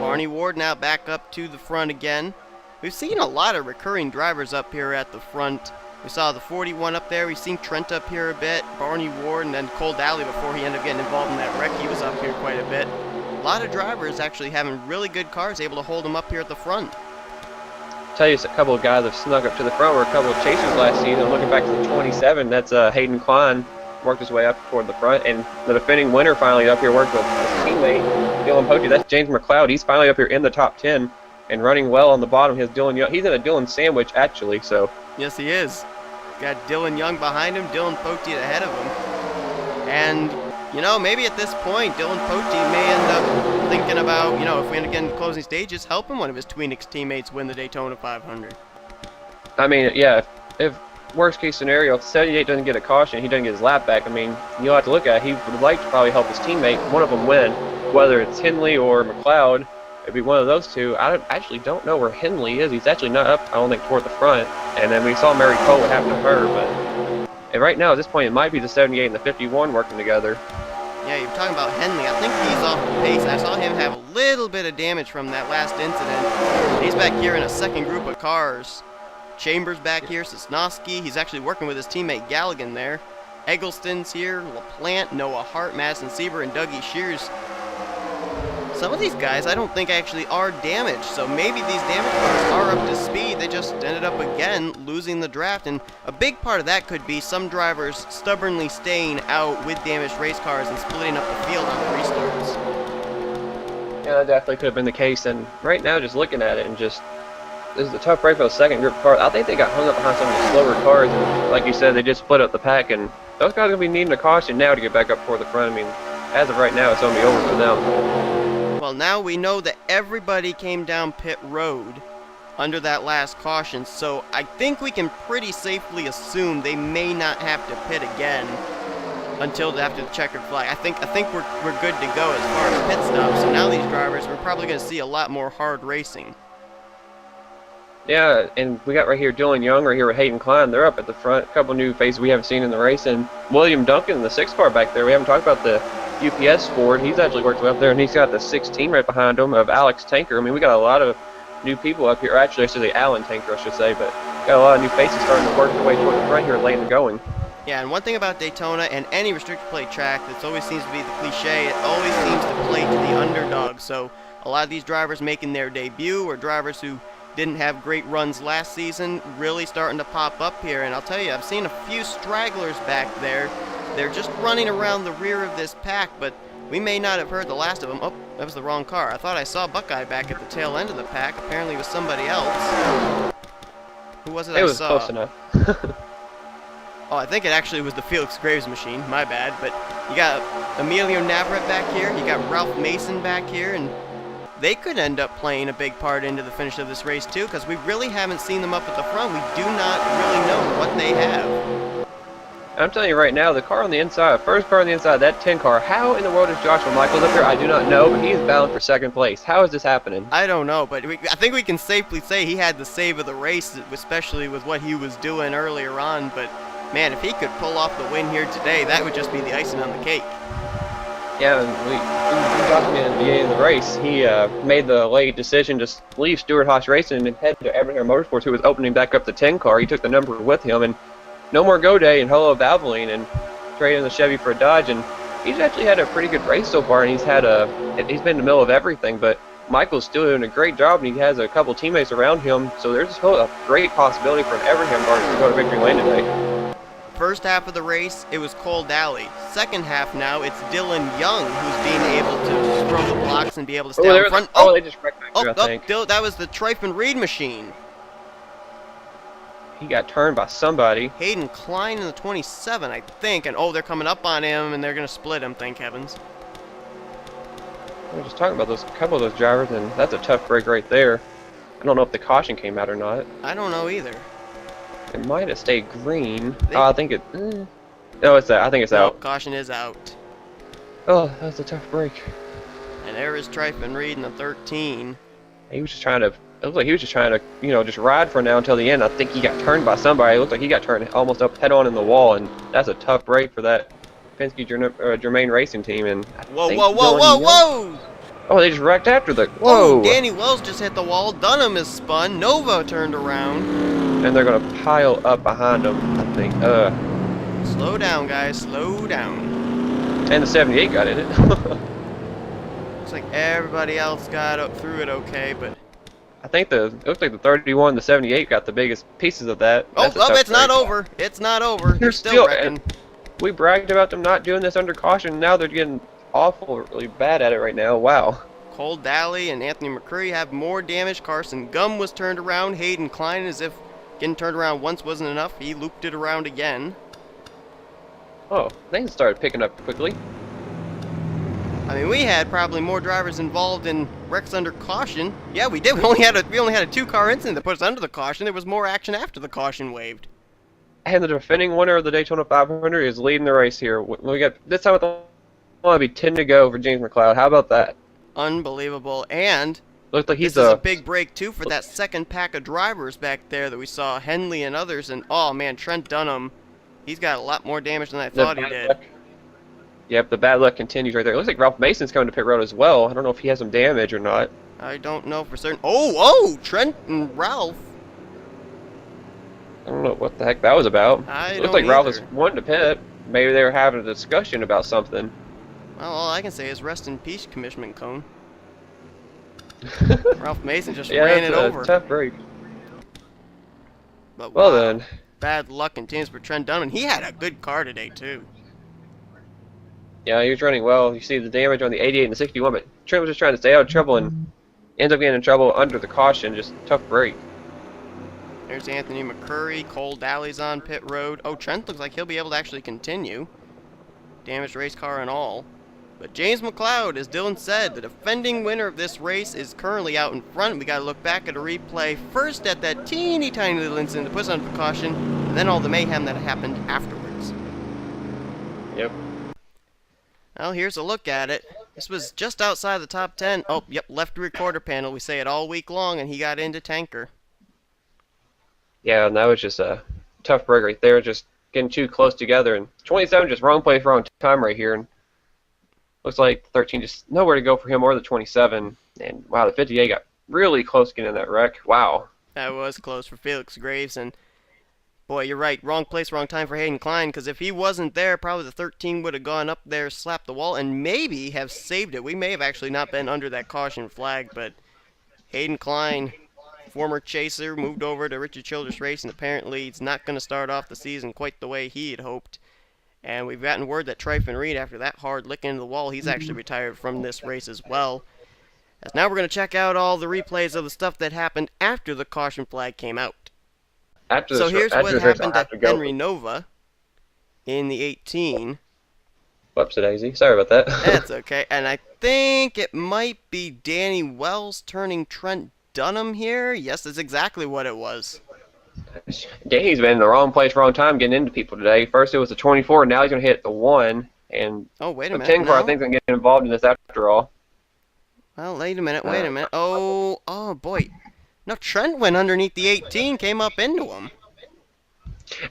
Barney Ward now back up to the front again. We've seen a lot of recurring drivers up here at the front. We saw the 41 up there. We've seen Trent up here a bit, Barney Ward, and then Cole Dowley before he ended up getting involved in that wreck. He was up here quite a bit. A lot of drivers actually having really good cars, able to hold them up here at the front. Tell you, a couple of guys have snuck up to the front. Were a couple of chasers last season. Looking back to the 27, that's Hayden Klein worked his way up toward the front, and the defending winner finally up here worked with his teammate Dillon Poteet. That's James McLeod. He's finally up here in the top 10 and running well on the bottom. He's Dillon Young. He's in a Dillon sandwich actually. So yes, he is. Got Dillon Young behind him, Dillon Poteet ahead of him, and you know, maybe at this point, Dillon Poteet may end up thinking about, you know, if we end up getting to closing stages, helping one of his Tweenix teammates win the Daytona 500. I mean, yeah, if worst case scenario, if 78 doesn't get a caution, he doesn't get his lap back, I mean, you'll have to look at it. He would like to probably help his teammate, one of them win, whether it's Henley or McLeod. It'd be one of those two. I actually don't know where Henley is. He's actually not up, I don't think, toward the front. And then we saw Mary Cole, what happened to her, but and right now, at this point, it might be the 78 and the 51 working together. Yeah, you're talking about Henley. I think he's off the pace. I saw him have a little bit of damage from that last incident. He's back here in a second group of cars. Chambers back here, Sosnowski. He's actually working with his teammate Galligan there. Eggleston's here, LaPlante, Noah Hart, Madison Sieber, and Dougie Shears. Some of these guys I don't think actually are damaged, so maybe these damaged cars are up to speed. They just ended up again losing the draft, and a big part of that could be some drivers stubbornly staying out with damaged race cars and splitting up the field on the restarts. Yeah, that definitely could have been the case, and right now just looking at it and just this is a tough break for the second group of cars. I think they got hung up behind some of the slower cars, and like you said, they just split up the pack, and those guys are gonna be needing a caution now to get back up toward the front. I mean, as of right now, it's gonna be over for them. Well, now we know that everybody came down pit road under that last caution, so I think we can pretty safely assume they may not have to pit again until after the checkered flag. I think we're good to go as far as pit stops. So now these drivers, we're probably going to see a lot more hard racing. Yeah, and we got right here Dylan Young right here with Hayden Klein. They're up at the front. A couple new faces we haven't seen in the race, and William Duncan, the 6 car back there. We haven't talked about the UPS Ford. He's actually worked way up there, and he's got the 16 right behind him of Alex Tanker. I mean, we got a lot of new people up here. Or actually, I should say Alan Tanker, I should say, but got a lot of new faces starting to work their way toward the front here, late and going. Yeah, and one thing about Daytona and any restricted plate track that always seems to be the cliche, it always seems to play to the underdog. So a lot of these drivers making their debut or drivers who didn't have great runs last season really starting to pop up here. And I'll tell you, I've seen a few stragglers back there. They're just running around the rear of this pack, but we may not have heard the last of them. Oh, that was the wrong car. I thought I saw Buckeye back at the tail end of the pack. Apparently it was somebody else. Who was it I saw? It was close enough. Oh, I think it actually was the Felix Graves machine. My bad. But you got Emilio Navarrete back here. You got Ralph Mason back here. And they could end up playing a big part into the finish of this race, too, because we really haven't seen them up at the front. We do not really know what they have. I'm telling you right now, the car on the inside, first car on the inside, that 10 car, how in the world is Joshua Michaels up here? I do not know, but he's bound for second place. How is this happening? I don't know, but I think we can safely say he had the save of the race, especially with what he was doing earlier on. But man, if he could pull off the win here today, that would just be the icing on the cake. Yeah, and we talked to me at the beginning of the race. He made the late decision to leave Stuart Haas Racing and head to Everhare Motorsports, who was opening back up the 10 car. He took the number with him, and no more Go Day and Hello Valvoline, and traded the Chevy for a Dodge. And he's actually had a pretty good race so far, and he's been in the middle of everything. But Michael's still doing a great job, and he has a couple teammates around him. So there's a great possibility for an Everhare car to go to victory lane today. First half of the race, it was Cole Daly. Second half now, it's Dillon Young who's being able to throw the blocks and be able to stay out front. They just wrecked back there, I think. That was the Trife Reed machine. He got turned by somebody. Hayden Klein in the 27, I think. And they're coming up on him, and they're going to split him, thank heavens. We were just talking about a couple of those drivers, and that's a tough break right there. I don't know if the caution came out or not. I don't know either. It might have stayed green. I think it... No, it's out. I think it's out. Caution is out. Oh, that was a tough break. And there is Trife Reed in the 13. He was just trying to... It looked like he was just trying to, just ride for now until the end. I think he got turned by somebody. It looked like he got turned almost up head-on in the wall, and that's a tough break for that Penske Germain Racing team. And Whoa! Oh, they just wrecked after the... Whoa! Oh, Danny Wells just hit the wall. Dunham is spun. Nova turned around. And they're going to pile up behind them, I think. Slow down, guys. Slow down. And the 78 got in it. Looks like everybody else got up through it okay, but... I think it looks like the 31 and the 78 got the biggest pieces of that. It's not over. It's not over. They're still wrecking. We bragged about them not doing this under caution. Now they're getting awfully bad at it right now. Wow. Cole Daly and Anthony McCurry have more damage. Carson Gum was turned around. Hayden Klein, as if getting turned around once wasn't enough, he looped it around again. Oh, things started picking up quickly. I mean, we had probably more drivers involved in wrecks under caution. Yeah, we did. We only had a 2-car incident that put us under the caution. There was more action after the caution waved. And the defending winner of the Daytona 500 is leading the race here. We got this time it'll only be 10 to go for James McLeod. How about that? Unbelievable. And looks like this is a big break too for that second pack of drivers back there that we saw, Henley and others. And oh man, Trent Dunham, he's got a lot more damage than I thought he did. Yep, the bad luck continues right there. It looks like Ralph Mason's coming to pit road as well. I don't know if he has some damage or not. I don't know for certain. Oh, Trent and Ralph. I don't know what the heck that was about. It looks like Ralph was wanting to pit. Maybe they were having a discussion about something. Well, all I can say is rest in peace, Commissioner Cone. Ralph Mason just ran it over. Tough break. But well then. Bad luck continues for Trent Dunham. He had a good car today too. Yeah, he was running well. You see the damage on the 88 and the 61, but Trent was just trying to stay out of trouble and ends up getting in trouble under the caution. Just tough break. There's Anthony McCurry. Cole Daly's on pit road. Oh, Trent looks like he'll be able to actually continue. Damaged race car and all. But James McLeod, as Dillon said, the defending winner of this race is currently out in front. We got to look back at a replay. First at that teeny tiny little incident that puts on caution, and then all the mayhem that happened afterwards. Yep. Well, here's a look at it. This was just outside the top 10. Oh, yep, left rear quarter panel. We say it all week long, and he got into tanker. Yeah, and that was just a tough break right there. Just getting too close together. And 27 just wrong place, wrong time right here. And looks like 13 just nowhere to go for him or the 27. And wow, the 58 got really close to getting in that wreck. Wow. That was close for Felix Graves. And boy, you're right. Wrong place, wrong time for Hayden Klein. Because if he wasn't there, probably the 13 would have gone up there, slapped the wall, and maybe have saved it. We may have actually not been under that caution flag. But Hayden Klein, former chaser, moved over to Richard Childress Racing. Apparently, he's not going to start off the season quite the way he had hoped. And we've gotten word that Tryphon Reed, after that hard lick into the wall, he's actually retired from this race as well. As now we're going to check out all the replays of the stuff that happened after the caution flag came out. So here's what happened to Henry Nova in the 18. Whoopsie-daisy. Sorry about that. That's okay. And I think it might be Danny Wells turning Trent Dunham here. Yes, that's exactly what it was. Danny's been in the wrong place, wrong time getting into people today. First it was the 24, now he's going to hit the 1. And oh, wait a the minute. 10 car, I think, is going to get involved in this after all. Well, wait a minute. Oh, boy. No, Trent went underneath the 18, came up into him.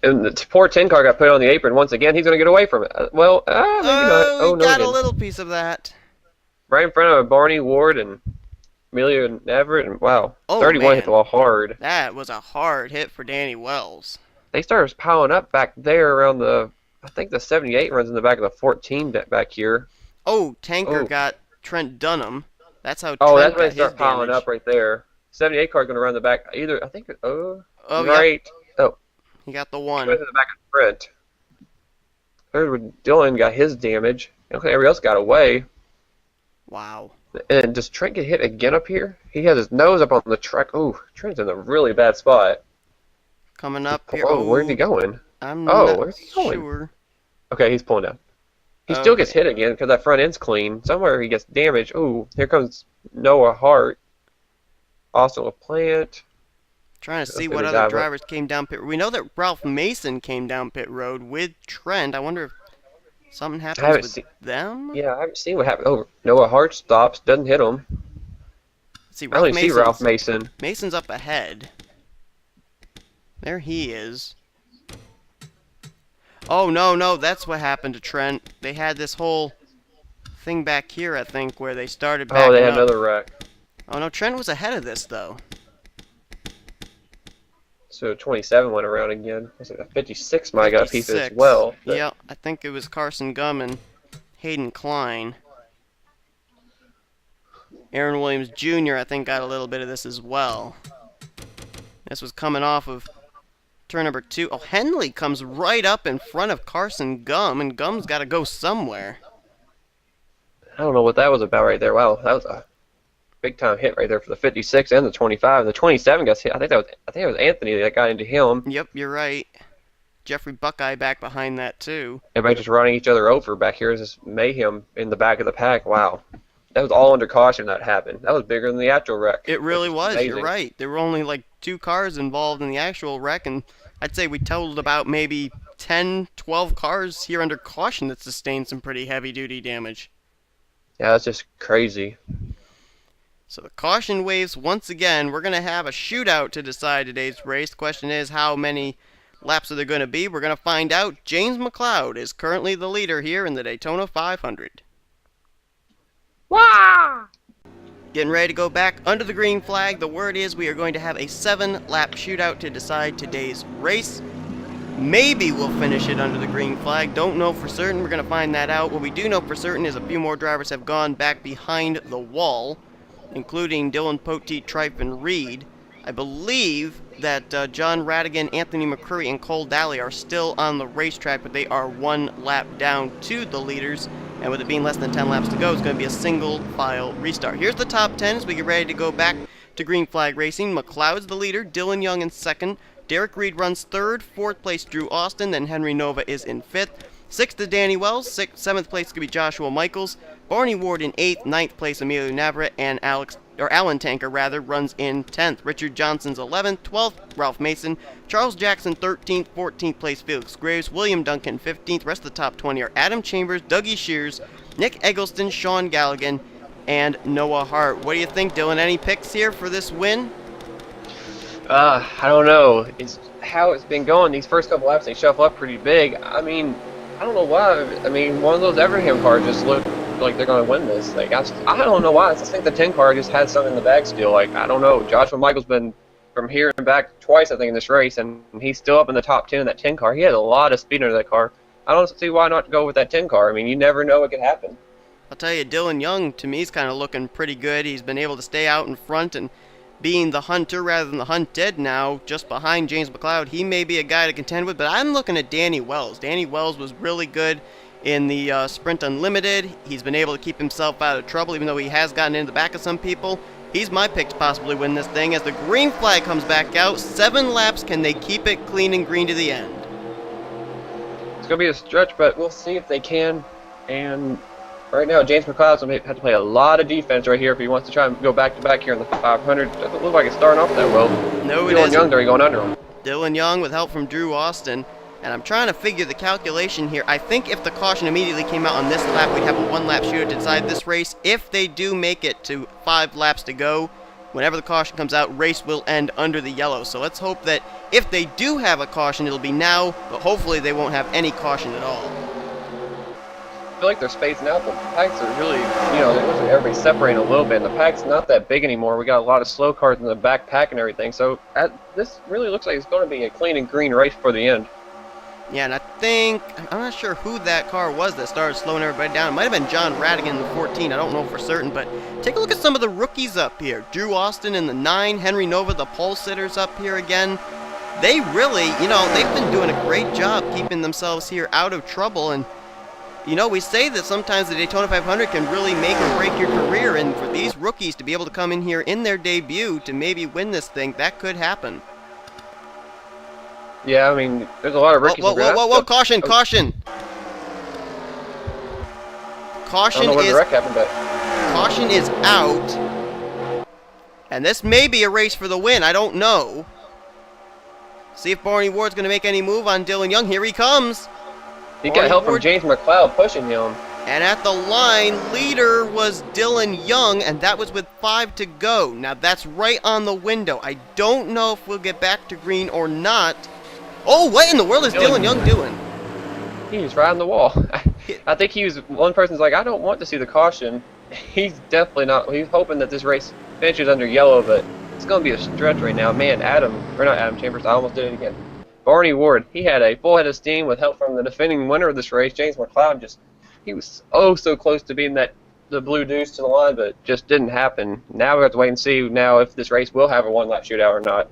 And the poor 10 car got put on the apron once again. He's going to get away from it. Maybe not. Oh, no, got a little piece of that. Right in front of Barney Ward and Amelia and Everett, and wow, 31 man. Hit the wall hard. That was a hard hit for Danny Wells. They started piling up back there around I think the 78 runs in the back of the 14 back here. Oh, tanker got Trent Dunham. That's how. Oh, Trent that's when got they start his piling damage. up right there. 78 car's going to run the back. Either I think. Oh, right. Yep. Oh, he got the 1. went to the back of the front. Third, Dillon got his damage. Everybody else got away. Wow. And does Trent get hit again up here? He has his nose up on the track. Oh, Trent's in a really bad spot. Coming up here. Oh, where's he going? I'm not where's he going? sure. Okay, he's pulling down. He still gets hit again because that front end's clean. Somewhere he gets damaged. Oh, here comes Noah Hart. Austin LaPlante. Trying to see what other drivers came down pit road. We know that Ralph Mason came down pit road with Trent. I wonder if something happens with them? Yeah, I haven't seen what happened. Oh, Noah Hart stops, doesn't hit him. See, I only see Ralph Mason. Mason's up ahead. There he is. Oh, no, that's what happened to Trent. They had this whole thing back here, I think, where they started backing up. Oh, they had another wreck. Oh, no, Trent was ahead of this, though. So 27 went around again. I think 56 might have got a piece as 56. well. Yeah, I think it was Carson Gum and Hayden Klein. Aaron Williams Jr., I think, got a little bit of this as well. This was coming off of turn number 2. Oh, Henley comes right up in front of Carson Gum, and Gum's got to go somewhere. I don't know what that was about right there. Wow, that was a big-time hit right there for the 56 and the 25. The 27 got hit. I think it was Anthony that got into him. Yep, you're right. Jeffrey Buckeye back behind that, too. Everybody just running each other over back here. Is this mayhem in the back of the pack. Wow. That was all under caution that happened. That was bigger than the actual wreck. It really was. Amazing. You're right. There were only like 2 cars involved in the actual wreck, and I'd say we totaled about maybe 10, 12 cars here under caution that sustained some pretty heavy-duty damage. Yeah, that's just crazy. So the caution waves once again. We're going to have a shootout to decide today's race. The question is, how many laps are there going to be? We're going to find out. James McLeod is currently the leader here in the Daytona 500. Wow! Getting ready to go back under the green flag. The word is we are going to have a 7-lap shootout to decide today's race. Maybe we'll finish it under the green flag. Don't know for certain. We're going to find that out. What we do know for certain is a few more drivers have gone back behind the wall, including Dillon Poteet, Tryphon Reed. I believe that John Radigan, Anthony McCurry, and Cole Daly are still on the racetrack, but they are 1 lap down to the leaders. And with it being less than 10 laps to go, it's going to be a single file restart. Here's the top 10 as we get ready to go back to Green Flag Racing. McLeod's the leader, Dillon Young in second. Derek Reed runs third. Fourth place, Drew Austin. Then Henry Nova is in fifth. Sixth is Danny Wells. Seventh place could be Joshua Michaels. Barney Ward in eighth. Ninth place, Emilio Navarrete. And Alan Tanker runs in 10th. Richard Johnson's 11th. 12th, Ralph Mason. Charles Jackson 13th. 14th place, Felix Graves. William Duncan 15th. Rest of the top 20 are Adam Chambers, Dougie Shears, Nick Eggleston, Sean Galligan, and Noah Hart. What do you think, Dylan? Any picks here for this win? I don't know. It's how it's been going. These first couple laps, they shuffle up pretty big. I mean, I don't know why. I mean, one of those Everingham cars just look like they're going to win this. Like, I don't know why. I just think the 10 car just has something in the bag still. Like, I don't know. Joshua Michael's been from here and back twice, I think, in this race, and he's still up in the top 10 in that 10 car. He has a lot of speed under that car. I don't see why not go with that 10 car. I mean, you never know what could happen. I'll tell you, Dillon Young, to me, is kind of looking pretty good. He's been able to stay out in front and being the hunter rather than the hunted now, just behind James McLeod. He may be a guy to contend with, but I'm looking at Danny Wells. Danny Wells was really good in the Sprint Unlimited. He's been able to keep himself out of trouble, even though he has gotten into the back of some people. He's my pick to possibly win this thing. As the green flag comes back out, 7 laps, can they keep it clean and green to the end? It's going to be a stretch, but we'll see if they can. And right now, James McLeod's going to have to play a lot of defense right here if he wants to try and go back-to-back here in the 500. It doesn't look like it's starting off that well. No, it Dillon isn't. Young's already going under him. Dillon Young with help from Drew Austin. And I'm trying to figure the calculation here. I think if the caution immediately came out on this lap, we'd have a 1-lap shootout to decide this race. If they do make it to 5 laps to go, whenever the caution comes out, race will end under the yellow. So let's hope that if they do have a caution, it'll be now, but hopefully they won't have any caution at all. I feel like they're spacing out. The packs are really, it looks like everybody's separating a little bit, and the pack's not that big anymore. We got a lot of slow cars in the back pack and everything. So this really looks like it's going to be a clean and green race for the end. Yeah, and I'm not sure who that car was that started slowing everybody down. It might have been John Radigan in the 14, I don't know for certain, but take a look at some of the rookies up here. Drew Austin in the 9, Henry Nova, the pole sitters up here again. They really, they've been doing a great job keeping themselves here out of trouble, and, we say that sometimes the Daytona 500 can really make or break your career, and for these rookies to be able to come in here in their debut to maybe win this thing, that could happen. Yeah, I mean, there's a lot of rookies. Whoa, caution, caution. Caution is the wreck happened, but caution is out. And this may be a race for the win, I don't know. See if Barney Ward's going to make any move on Dillon Young. Here he comes. He got help from James McLeod pushing him. And at the line, leader was Dillon Young, and that was with 5 to go. Now, that's right on the window. I don't know if we'll get back to green or not. Oh, what in the world is Dillon Young doing? He's right on the wall. I think one person's like, I don't want to see the caution. He's definitely not. He's hoping that this race finishes under yellow, but it's going to be a stretch right now. Man, not Adam Chambers, I almost did it again. Barney Ward, he had a full head of steam with help from the defending winner of this race, James McLeod. He was so close to being the blue deuce to the line, but just didn't happen. Now we have to wait and see now if this race will have a 1-lap shootout or not.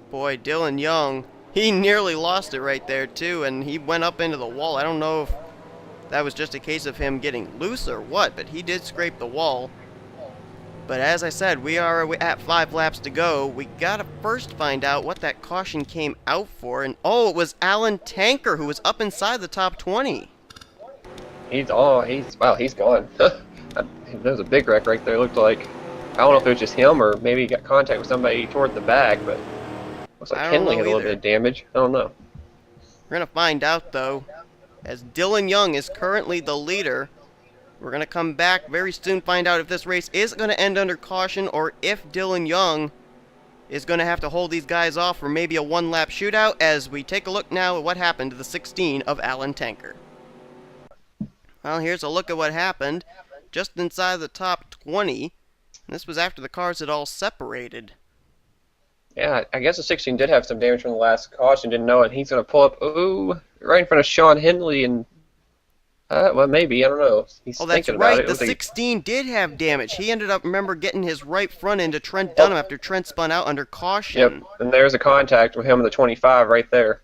Boy, Dillon Young, he nearly lost it right there, too, and he went up into the wall. I don't know if that was just a case of him getting loose or what, but he did scrape the wall. But as I said, we are at 5 laps to go. We gotta first find out what that caution came out for, and it was Alan Tanker who was up inside the top 20. He's gone. There was a big wreck right there. It looked like, I don't know if it was just him or maybe he got contact with somebody toward the back, but looks like Kinley had a little bit of damage. I don't know. We're going to find out, though, as Dillon Young is currently the leader. We're going to come back very soon, find out if this race is going to end under caution or if Dillon Young is going to have to hold these guys off for maybe a 1-lap shootout as we take a look now at what happened to the 16 of Alan Tanker. Well, here's a look at what happened. Just inside the top 20. This was after the cars had all separated. Yeah, I guess the 16 did have some damage from the last caution, didn't know it. He's going to pull up, right in front of Sean Henley, and, well, maybe, I don't know. He's thinking about it. The 16 did have damage. He ended up, getting his right front into Trent Dunham after Trent spun out under caution. Yep, and there's a contact with him in the 25 right there.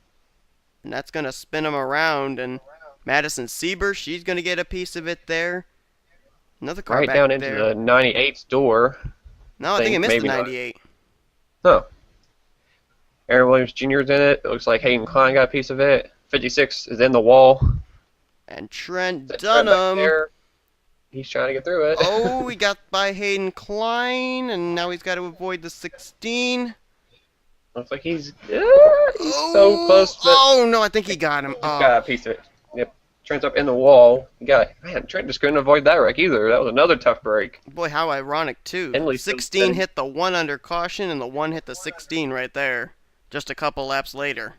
And that's going to spin him around, and Madison Sieber, she's going to get a piece of it there. Another car right back down into there. the 98's door. No, I think it missed the 98. Huh. Aaron Williams Jr. is in it. It looks like Hayden Klein got a piece of it. 56 is in the wall. And Trent That Trent back Dunham. there, he's trying to get through it. Oh, he got by Hayden Klein, and now he's got to avoid the 16. Looks like he's so close, but oh no, I think he got him. he's got a piece of it. Yep. Trent's up in the wall. Man, Trent just couldn't avoid that wreck either. That was another tough break. Boy, how ironic too. Henley 16 hit the 1 under caution, and the 1 hit the 16 right there. Just a couple laps later.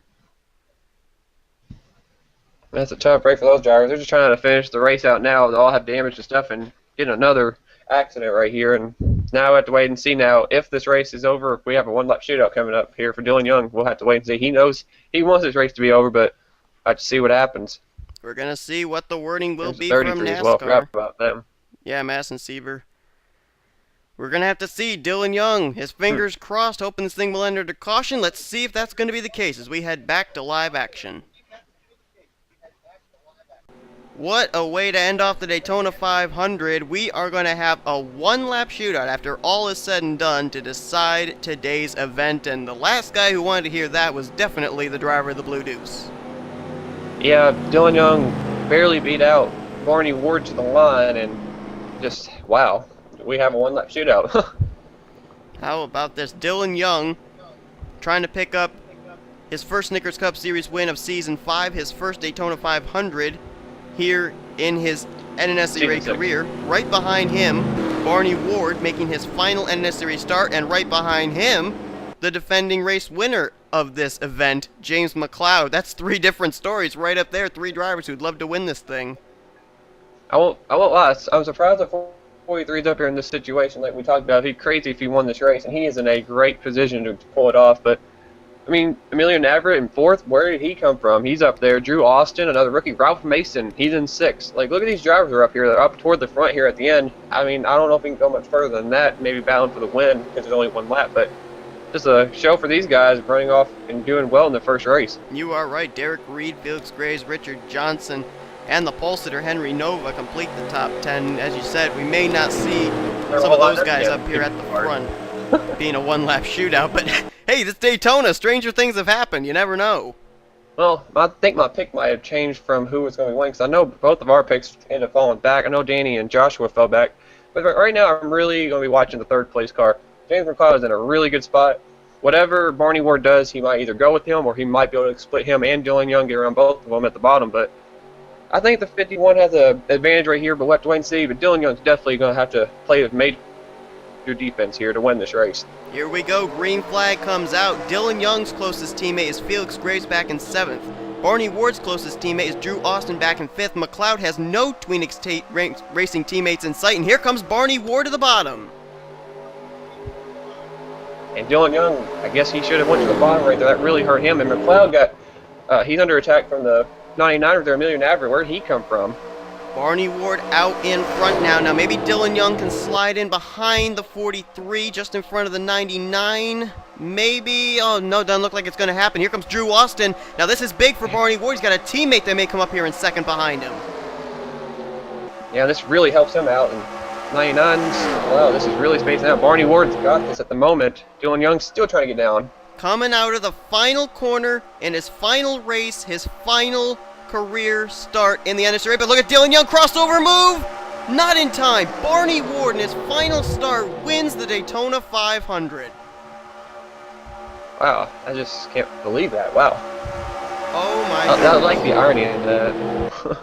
That's a tough break for those drivers. They're just trying to finish the race out now. They all have damage and stuff, and getting another accident right here. And now we have to wait and see now if this race is over. If we have a one-lap shootout coming up here for Dillon Young, we'll have to wait and see. He knows he wants this race to be over, but I have to see what happens. We're gonna see what the wording will There's be 33 from as well. Forgot NASCAR. about them. Yeah, Mass and Seaver. We're gonna have to see Dillon Young. His fingers crossed, hoping this thing will enter to caution. Let's see if that's gonna be the case as we head back to live action. What a way to end off the Daytona 500. We are going to have a one-lap shootout after all is said and done to decide today's event. And the last guy who wanted to hear that was definitely the driver of the Blue Deuce. Yeah, Dillon Young barely beat out Barney Ward to the line, and just, wow, we have a one-lap shootout. How about this? Dillon Young trying to pick up his first Snickers Cup Series win of Season 5, his first Daytona 500 here in his NNSCRA career. Right behind him, Barney Ward making his final NNSCRA start, and right behind him, the defending race winner of this event, James McLeod. That's 3 different stories right up there. 3 drivers who'd love to win this thing. I won't lie. I'm surprised that 43's up here in this situation like we talked about. He'd be crazy if he won this race, and he is in a great position to pull it off. But I mean, Emilio Navarrete in 4th, where did he come from? He's up there. Drew Austin, another rookie. Ralph Mason, he's in 6th. Like, look at these drivers who are up here. They're up toward the front here at the end. I mean, I don't know if we can go much further than that, maybe battling for the win because there's only one lap. But just a show for these guys running off and doing well in the first race. You are right. Derek Reed, Felix Graves, Richard Johnson, and the pole sitter Henry Nova complete the top 10. As you said, we may not see some of those guys up here at the front being a one-lap shootout, but hey, this Daytona, stranger things have happened. You never know. Well, I think my pick might have changed from who was going to win, because I know both of our picks ended up falling back. I know Danny and Joshua fell back. But right now, I'm really going to be watching the 3rd place car. James McLeod is in a really good spot. Whatever Barney Ward does, he might either go with him, or he might be able to split him and Dillon Young, get around both of them at the bottom. But I think the 51 has an advantage right here, but we'll have to wait and see. But Dillon Young's definitely going to have to play with major defense here to win this race. Here we go. Green flag comes out. Dillon Young's closest teammate is Felix Graves back in 7th. Barney Ward's closest teammate is Drew Austin back in 5th. McLeod has no Tweenix racing teammates in sight, and here comes Barney Ward to the bottom. And Dillon Young, I guess he should have went to the bottom right there. That really hurt him. And McLeod got, he's under attack from the 99er there, Emilio Navarrete. Where did he come from? Barney Ward out in front now. Now maybe Dillon Young can slide in behind the 43, just in front of the 99. Maybe. Oh, no, doesn't look like it's going to happen. Here comes Drew Austin. Now this is big for Barney Ward. He's got a teammate that may come up here in 2nd behind him. Yeah, this really helps him out. And 99s, wow, this is really spacing out. Barney Ward's got this at the moment. Dillon Young's still trying to get down. Coming out of the final corner in his final race, his final career start in the NSRA. But look at Dillon Young, crossover move! Not in time. Barney Ward in his final start wins the Daytona 500. Wow, I just can't believe that. Wow. Oh my I God. like the irony in that.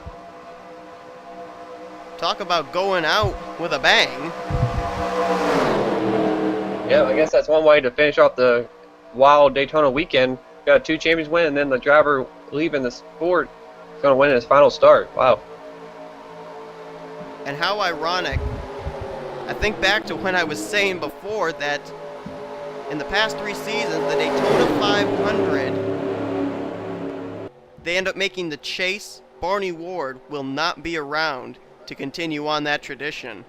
Talk about going out with a bang. Yeah, I guess that's one way to finish off the wild Daytona weekend. Got a 2 champions win, and then the driver leaving the sport is going to win his final start. Wow. And how ironic. I think back to when I was saying before that in the past 3 seasons, the Daytona 500, they end up making the chase. Barney Ward will not be around to continue on that tradition.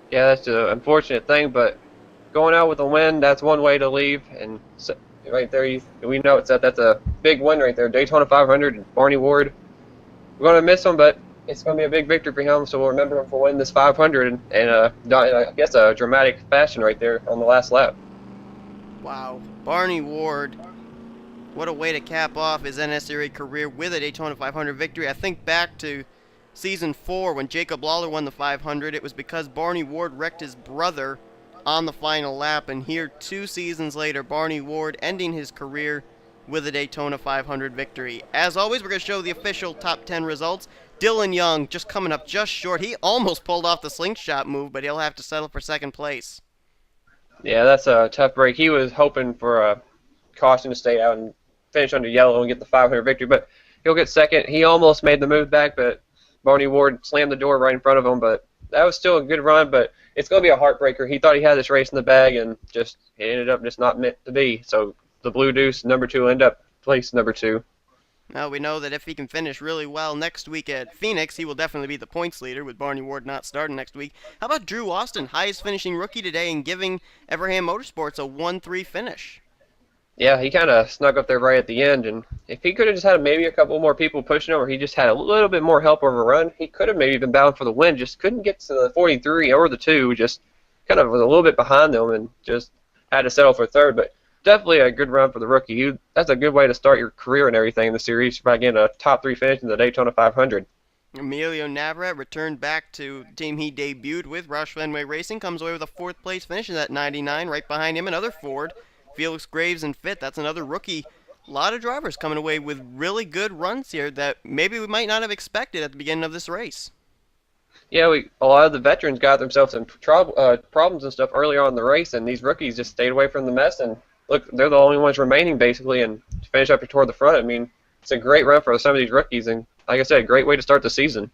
Yeah, that's an unfortunate thing, but going out with a win, that's one way to leave. And so, right there, we know that's a big win right there. Daytona 500 and Barney Ward. We're going to miss him, but it's going to be a big victory for him, so we'll remember him for winning this 500 and I guess a dramatic fashion right there on the last lap. Wow. Barney Ward, what a way to cap off his NNSCRA career with a Daytona 500 victory. I think back to Season 4 when Jacob Lawler won the 500. It was because Barney Ward wrecked his brother on the final lap. And here, 2 seasons later, Barney Ward ending his career with a Daytona 500 victory. As always, we're going to show the official top 10 results. Dylan Young just coming up just short. He almost pulled off the slingshot move, but he'll have to settle for second place. Yeah, that's a tough break. He was hoping for a caution to stay out and finish under yellow and get the 500 victory, but he'll get second. He almost made the move back, but Barney Ward slammed the door right in front of him, but that was still a good run, but it's going to be a heartbreaker. He thought he had this race in the bag, and just it ended up just not meant to be. So the Blue Deuce, number 2, will end up place number 2. Now, we know that if he can finish really well next week at Phoenix, he will definitely be the points leader with Barney Ward not starting next week. How about Drew Austin, highest finishing rookie today, and giving Everham Motorsports a 1-3 finish? Yeah, he kind of snuck up there right at the end, and if he could have just had maybe a couple more people pushing him, or he just had a little bit more help over a run, he could have maybe been bound for the win. Just couldn't get to the 43 or the 2, just kind of was a little bit behind them and just had to settle for third. But definitely a good run for the rookie. That's a good way to start your career and everything in the series by getting a top 3 finish in the Daytona 500. Emilio Navarrete returned back to the team he debuted with, Roush Fenway Racing, comes away with a 4th place finish in that 99. Right behind him, another Ford, Felix Graves and Fitt. That's another rookie. A lot of drivers coming away with really good runs here that maybe we might not have expected at the beginning of this race. Yeah, a lot of the veterans got themselves in problems and stuff early on in the race, and these rookies just stayed away from the mess. And look, they're the only ones remaining basically, and to finish up toward the front. I mean, it's a great run for some of these rookies, and like I said, a great way to start the season.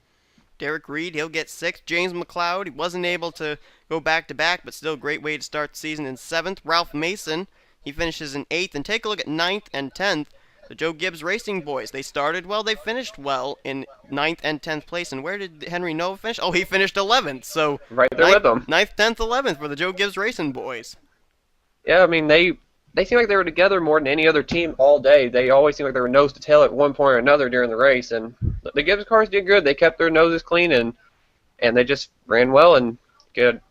Derek Reed, he'll get 6th. James McLeod, he wasn't able to go back-to-back, but still a great way to start the season in 7th. Ralph Mason, he finishes in 8th. And take a look at 9th and 10th. The Joe Gibbs Racing boys, they started well, they finished well in 9th and 10th place. And where did Henry Nova finish? Oh, he finished 11th. So right there with them. 9th, 10th, 11th for the Joe Gibbs Racing boys. Yeah, I mean, they seem like they were together more than any other team all day. They always seem like they were nose to tail at one point or another during the race. And the Gibbs cars did good. They kept their noses clean, and they just ran well and get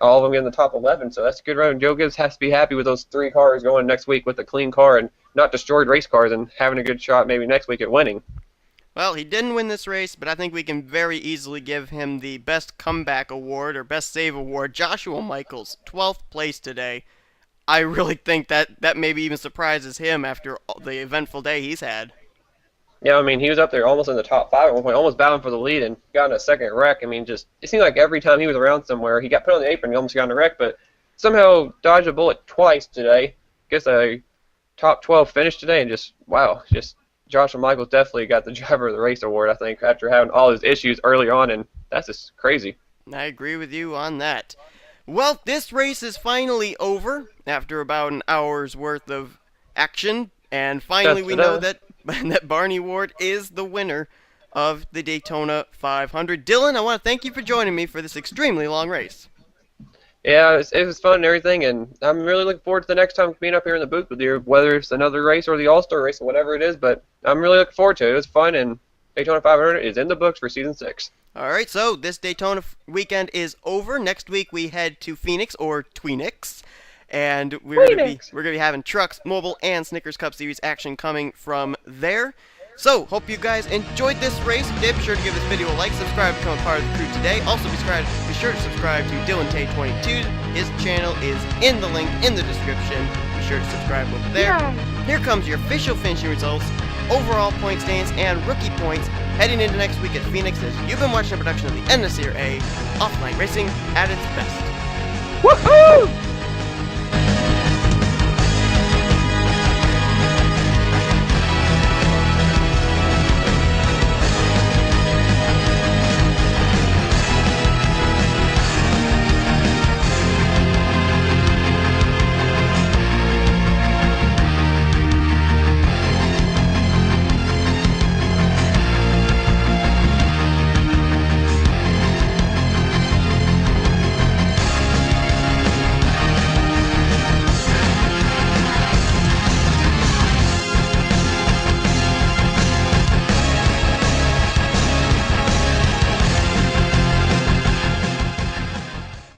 all of them in the top 11. So that's a good run. Joe Gibbs has to be happy with those 3 cars going next week with a clean car and not destroyed race cars, and having a good shot maybe next week at winning. Well, he didn't win this race, but I think we can very easily give him the Best Comeback Award or Best Save Award. Joshua Michaels, 12th place today. I really think that maybe even surprises him after the eventful day he's had. Yeah, I mean, he was up there almost in the top 5 at one point, almost battling for the lead, and got in a second wreck. I mean, just it seemed like every time he was around somewhere, he got put on the apron, he almost got in a wreck, but somehow dodged a bullet twice today. Gets a top 12 finish today, and just, wow, just Joshua Michaels definitely got the Driver of the Race award, I think, after having all his issues early on, and that's just crazy. I agree with you on that. Well, this race is finally over after about an hour's worth of action, and finally we know that Barney Ward is the winner of the Daytona 500. Dylan, I want to thank you for joining me for this extremely long race. Yeah, it was fun and everything, and I'm really looking forward to the next time being up here in the booth with you, whether it's another race or the All-Star race or whatever it is, but I'm really looking forward to it. It was fun, and Daytona 500 is in the books for Season 6. All right, so this Daytona weekend is over. Next week we head to Phoenix or Tweenix, and we're gonna be having trucks, mobile, and Snickers Cup Series action coming from there. So, hope you guys enjoyed this race. If you did, be sure to give this video a like, subscribe, become a part of the crew today. Also, be sure to subscribe to Dillon Poteet 22. His channel is in the link in the description. Be sure to subscribe over there. Yeah. Here comes your official finishing results, overall point standings, and rookie points heading into next week at Phoenix, as you've been watching a production of the NNSCRA Offline Racing at its best. Woohoo!